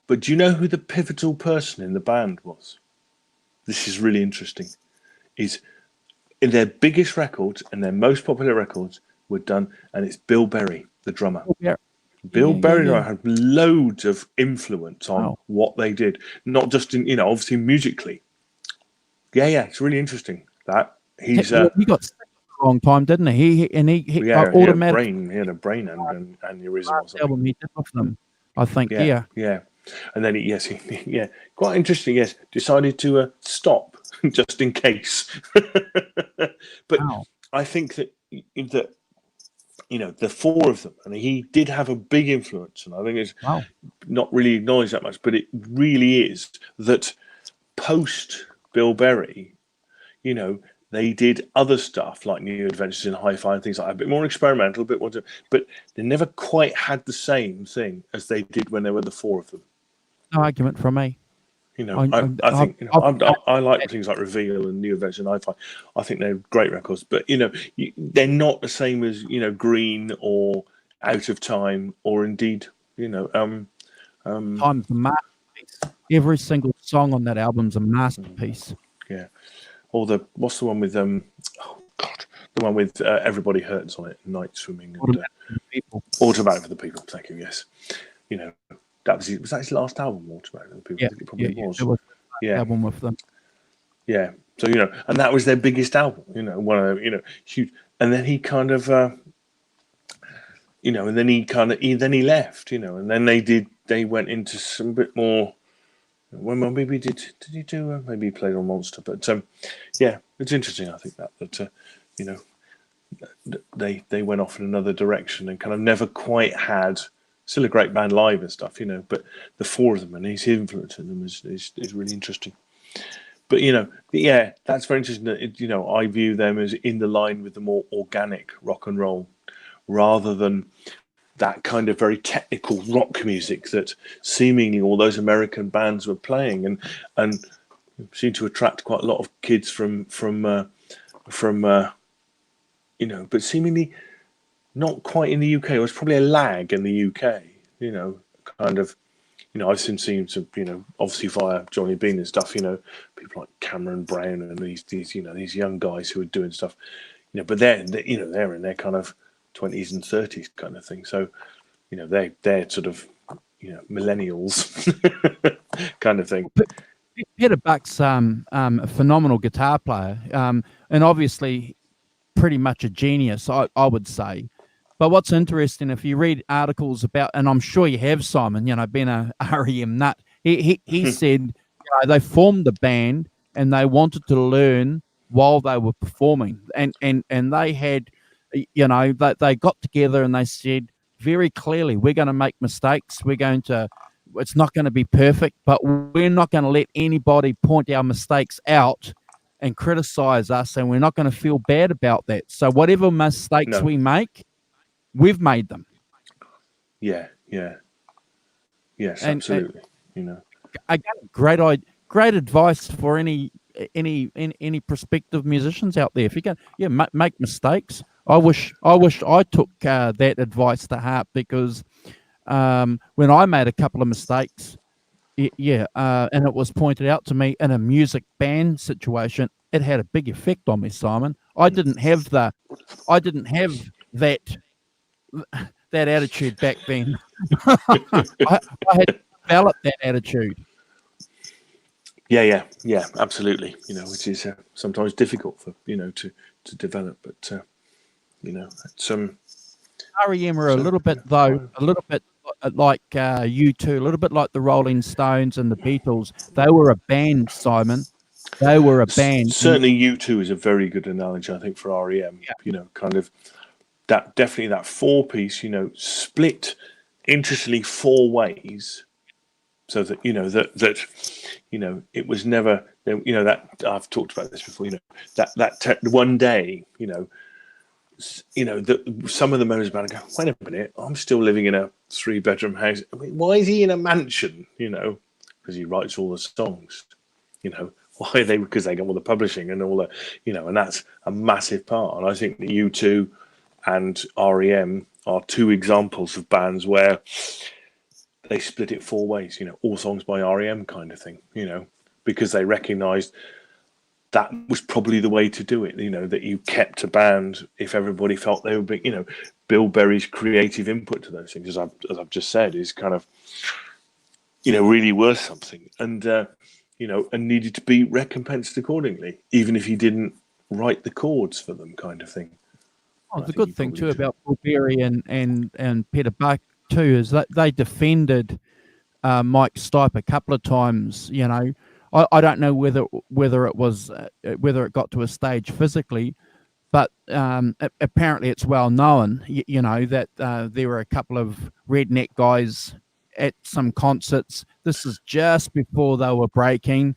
But do you know who the pivotal person in the band was? This is really interesting. Is in their biggest records and their most popular records were done, and it's Bill Berry, the drummer. Bill Berry had loads of influence on what they did, not just in obviously musically. It's really interesting that he got sick for a long time, didn't he? He had a brain aneurysm or something. Album he did with them, I think. Yeah. And then he quite interesting. Yes, decided to stop just in case. But I think that the four of them, and he did have a big influence, and I think it's not really acknowledged that much, but it really is that post Bill Berry, they did other stuff like New Adventures in Hi-Fi and things like that, a bit more experimental, but they never quite had the same thing as they did when there were the four of them. No argument from me. You know, I think I like things like Reveal and New Adventure and I think they're great records. But you know, they're not the same as Green or Out of Time or indeed Time's a masterpiece. Every single song on that album's a masterpiece. Yeah. Or what's the one with oh God, the one with Everybody Hurts on it, Night Swimming and Automatic for the People. Thank you. Yes. You know, was that his last album, Automatic for the People? Yeah, I think it probably was. It was album with them. Yeah. So and that was their biggest album. One of them. Huge. And then he kind of, and then he left. And then they went into some bit more. When maybe did he do? Maybe he played on Monster, but yeah, it's interesting. I think that they went off in another direction and kind of never quite had. Still a great band live and stuff, but the four of them and his influence in them is really interesting. But yeah, that's very interesting. That I view them as in the line with the more organic rock and roll, rather than that kind of very technical rock music that seemingly all those American bands were playing and seemed to attract quite a lot of kids from but seemingly not quite in the UK. It was probably a lag in the UK, kind of, I've seen some, obviously via Johnny Bean and stuff, people like Cameron Brown and these young guys who are doing stuff, but they're in their kind of 20s and 30s kind of thing. So, they're sort of, millennials kind of thing. Peter Buck's a phenomenal guitar player, and obviously pretty much a genius, I would say. But what's interesting, if you read articles about, and I'm sure you have, Simon, being a REM nut, he said they formed the band and they wanted to learn while they were performing, and they had, they got together and they said very clearly, we're going to make mistakes, it's not going to be perfect, but we're not going to let anybody point our mistakes out and criticize us, and we're not going to feel bad about that. So whatever mistakes we make, we've made them. Yes, absolutely. Again, great advice for any prospective musicians out there. If you can, make mistakes. I wish I took that advice to heart, because when I made a couple of mistakes, and it was pointed out to me in a music band situation, it had a big effect on me, Simon. I didn't have that attitude back then. I had to develop that attitude. Yeah, absolutely. Which is sometimes difficult for to develop, but it's REM are a little bit like U2, a little bit like the Rolling Stones and the Beatles. They were a band, Simon. They were a band. Certainly, U2 is a very good analogy, I think, for REM. Yeah. Kind of definitely that four-piece, split interestingly four ways, so that it was never, that I've talked about this before. That one day, some of the members of the band go, wait a minute, I'm still living in a 3-bedroom house. I mean, why is he in a mansion? Because he writes all the songs. Why are they? Because they get all the publishing and all the, and that's a massive part. And I think that U2 and REM are two examples of bands where they split it four ways. All songs by REM kind of thing. Because they recognised that was probably the way to do it. That you kept a band if everybody felt they were big. Bill Berry's creative input to those things, as I've just said, is kind of, really worth something, and and needed to be recompensed accordingly, even if he didn't write the chords for them, kind of thing. Oh, the good thing too about Bill Berry and Peter Buck too is that they defended Mike Stipe a couple of times. I don't know whether it got to a stage physically, but apparently it's well known, that there were a couple of redneck guys at some concerts. This is just before they were breaking,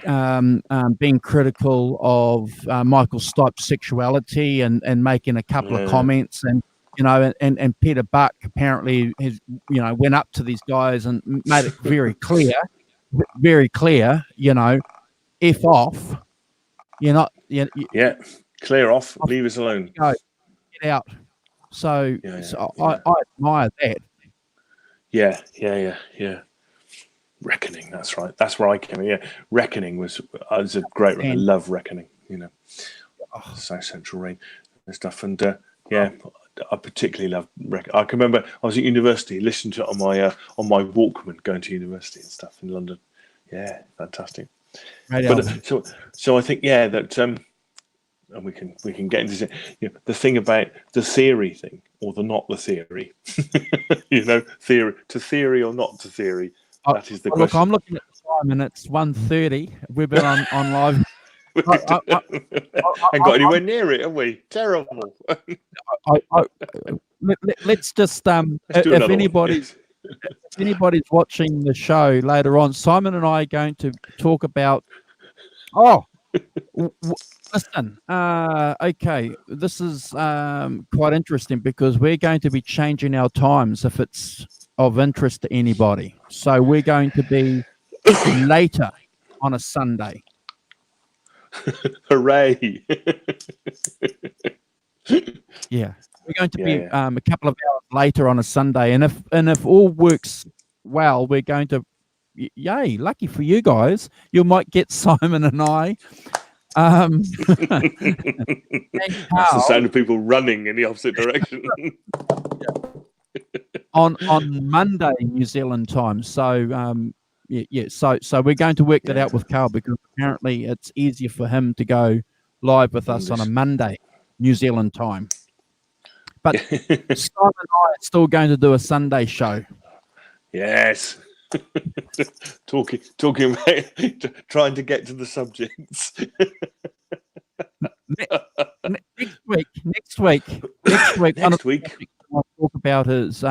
being critical of Michael Stipe's sexuality and making a couple of comments, and and Peter Buck apparently went up to these guys and made it very clear very clear, F off. You're not, Yeah, clear off, leave us alone. go, get out. So, I admire that. Yeah. Reckoning, that's right. That's where I came in. Yeah, Reckoning was a great. I love Reckoning. South Central Rain and stuff. And I particularly love Reckoning. I can remember I was at university, listening to it on my Walkman, going to university and stuff in London. Yeah, fantastic. But so I think that and we can get into the thing about the theory thing or not the theory. Theory or not to theory. That is the question. Look, I'm looking at the time and it's 1:30. We've been on live. Ain't got anywhere near it, have we? Terrible. Let's just if anybody's watching the show later on, Simon and I are going to talk about. Listen, okay, this is quite interesting because we're going to be changing our times if it's of interest to anybody. So we're going to be later on a Sunday. Hooray! Yeah, we're going to be a couple of hours later on a Sunday, and if all works well, we're going to. Yay! Lucky for you guys, you might get Simon and I. That's the sound of people running in the opposite direction. on Monday New Zealand time. So so we're going to work that out with Carl because apparently it's easier for him to go live with us on a Monday New Zealand time. But Simon and I are still going to do a Sunday show. Yes. talking about trying to get to the subjects. Next week I'll talk about his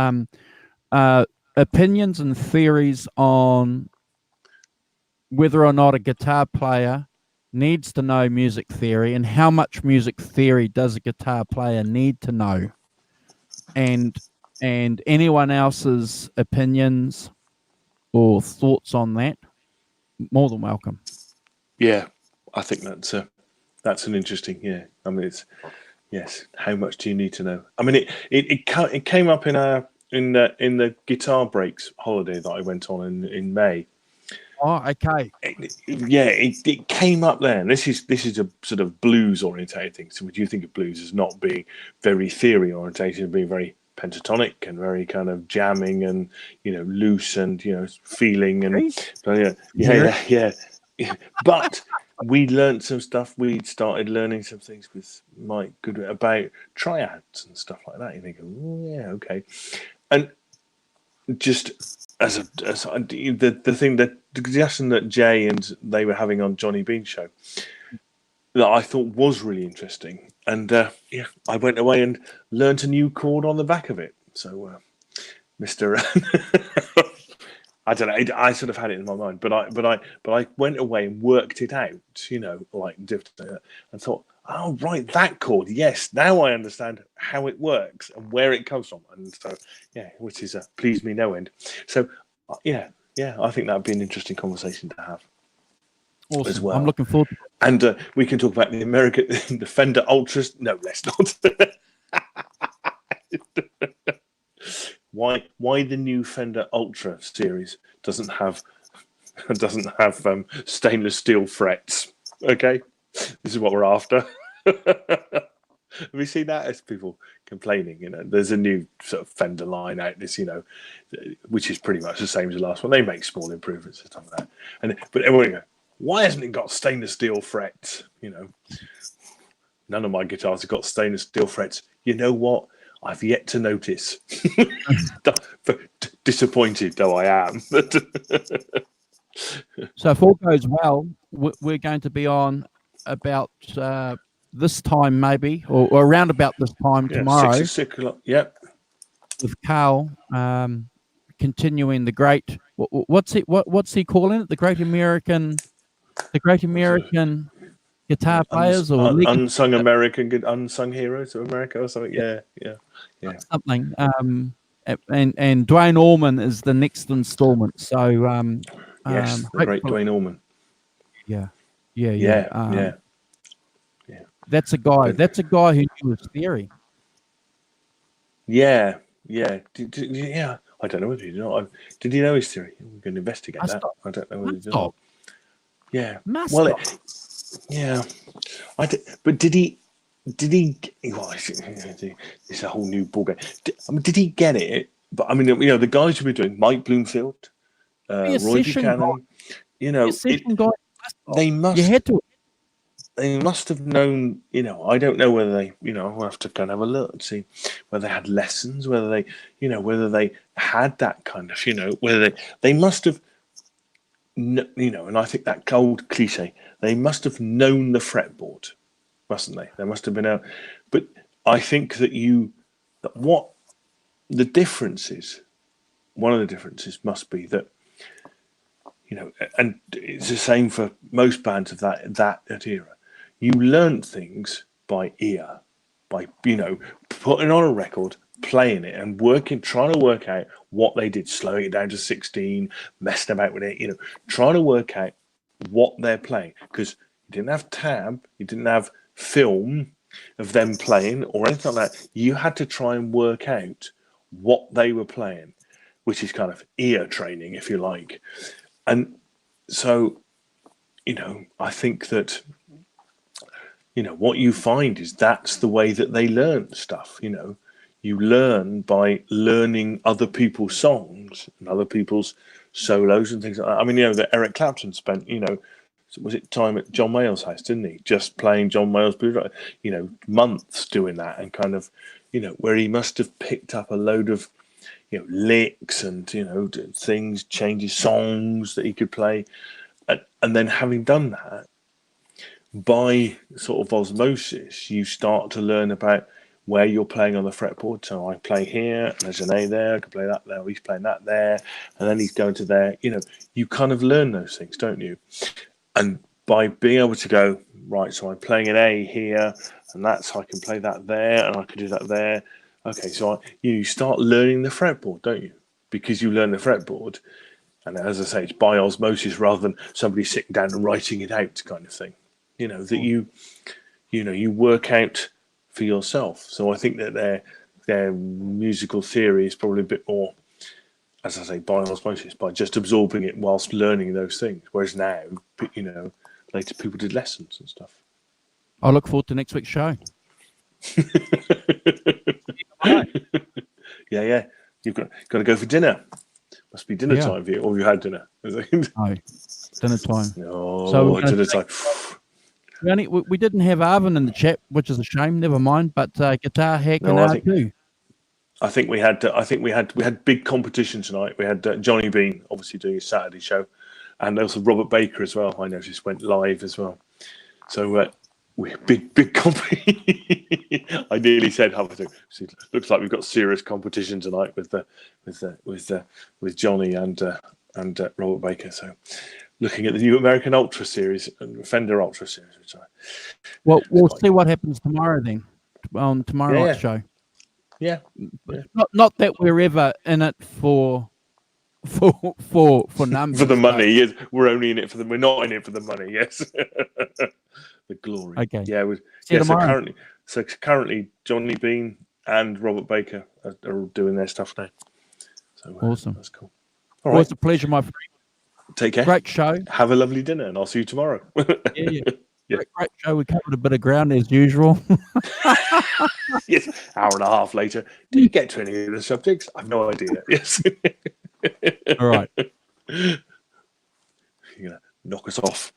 opinions and theories on whether or not a guitar player needs to know music theory and how much music theory does a guitar player need to know, and anyone else's opinions or thoughts on that, more than welcome. Yeah, I think that's an interesting. Yeah, I mean, how much do you need to know? I mean, it came up in the guitar breaks holiday that I went on in May. Oh, okay. It came up there. And this is a sort of blues orientated thing. So would you think of blues as not being very theory orientated, being very pentatonic and very kind of jamming and loose and feeling and but we learned some stuff. We started learning some things with Mike Goodwin about triads and stuff like that. You think, okay, and just as the thing that the discussion that Jay and they were having on Johnny Bean's show that I thought was really interesting. And I went away and learnt a new chord on the back of it. So, Mr. I don't know. I sort of had it in my mind, but I went away and worked it out. And thought, oh right, that chord. Yes, now I understand how it works and where it comes from. And so, which is pleased me no end. So, I think that'd be an interesting conversation to have. Awesome. As well. I'm looking forward to it. And we can talk about the Fender Ultras. No, let's not. Why the new Fender Ultra series doesn't have stainless steel frets? Okay, this is what we're after. Have you seen that? As people complaining, there's a new sort of Fender line out. This, which is pretty much the same as the last one. They make small improvements and stuff like that. But everyone go, why hasn't it got stainless steel frets? None of my guitars have got stainless steel frets. You know what? I've yet to notice. Disappointed though I am. So if all goes well, we're going to be on about this time maybe, or around about this time tomorrow. 6 o'clock. Yep. With Carl, continuing the great. What's he calling it? The Great American guitar players or unsung heroes of America or something. Yeah. Something. And Dwayne Allman is the next installment. So Yes, the great hopefully- Dwayne Allman. Yeah. Yeah. That's a guy. But- That's a guy who knew his theory. Yeah. Yeah. Yeah. I don't know whether he did not. Did he know his theory? We're going to investigate Must that. have. I don't know whether he Must did. have. Yeah. Must Well, have. yeah. But did he? Well, it's a whole new ballgame. Did he get it? But I mean, the guys who were doing Mike Bloomfield, Be a Roy session Buchanan. Be a session guy. They must. You had to. They must have known. I don't know whether they. I'll have to kind of have a look and see whether they had lessons, whether they, whether they had that kind of, whether they must have. And I think that old cliche. They must have known the fretboard, mustn't they? They must have been out. But I think that what the difference is, one of the differences must be that, and it's the same for most bands of that era. You learn things by ear, by putting on a record, playing it, and trying to work out what they did, slowing it down to 16, messing about with it, trying to work out what they're playing, because you didn't have tab, you didn't have film of them playing or anything like that. You had to try and work out what they were playing, which is kind of ear training, if you like. And so, I think that, what you find is that's the way that they learn stuff. You learn by learning other people's songs and other people's solos and things like that. I mean, that Eric Clapton spent, was it time at John Mayall's house, didn't he? Just playing John Mayall's blues, months doing that, and kind of, where he must have picked up a load of, licks and, things, changes, songs that he could play. And then having done that, by sort of osmosis, you start to learn about where you're playing on the fretboard. So I play here, and there's an A there, I can play that there, he's playing that there, and then he's going to there. You kind of learn those things, don't you? And by being able to go, right, so I'm playing an A here, and that's, I can play that there, and I can do that there. Okay, so you start learning the fretboard, don't you? Because you learn the fretboard, and as I say, it's by osmosis rather than somebody sitting down and writing it out kind of thing. That you work out for yourself. So I think that their musical theory is probably a bit more, as I say, by osmosis, by just absorbing it whilst learning those things. Whereas now, later people did lessons and stuff. I look forward to next week's show. Yeah. You've got to go for dinner. Must be dinner time for you, or you had dinner. No, dinner time. No, So dinner time. We didn't have Arvin in the chat, which is a shame. Never mind. But Guitar Hack and R2. I think we had big competition tonight. We had Johnny Bean obviously doing his Saturday show, and also Robert Baker as well. I noticed went live as well. So we big competition. I nearly said, looks like we've got serious competition tonight with Johnny and Robert Baker. So looking at the new American Ultra series and Fender Ultra series. Well, we'll see what happens tomorrow then, on tomorrow night's show. Yeah. Not that we're ever in it for numbers. For the money, yes. We're only in it for we're not in it for the money, yes. The glory. Okay. Yeah. So currently Johnny Bean and Robert Baker are doing their stuff now. So awesome. That's cool. All right. It's a pleasure, my friend. Take care. Great show. Have a lovely dinner, and I'll see you tomorrow. Yeah. Great show. We covered a bit of ground as usual. Yes. Hour and a half later. Did you get to any of the subjects? I've no idea. Yes. All right. You're gonna knock us off.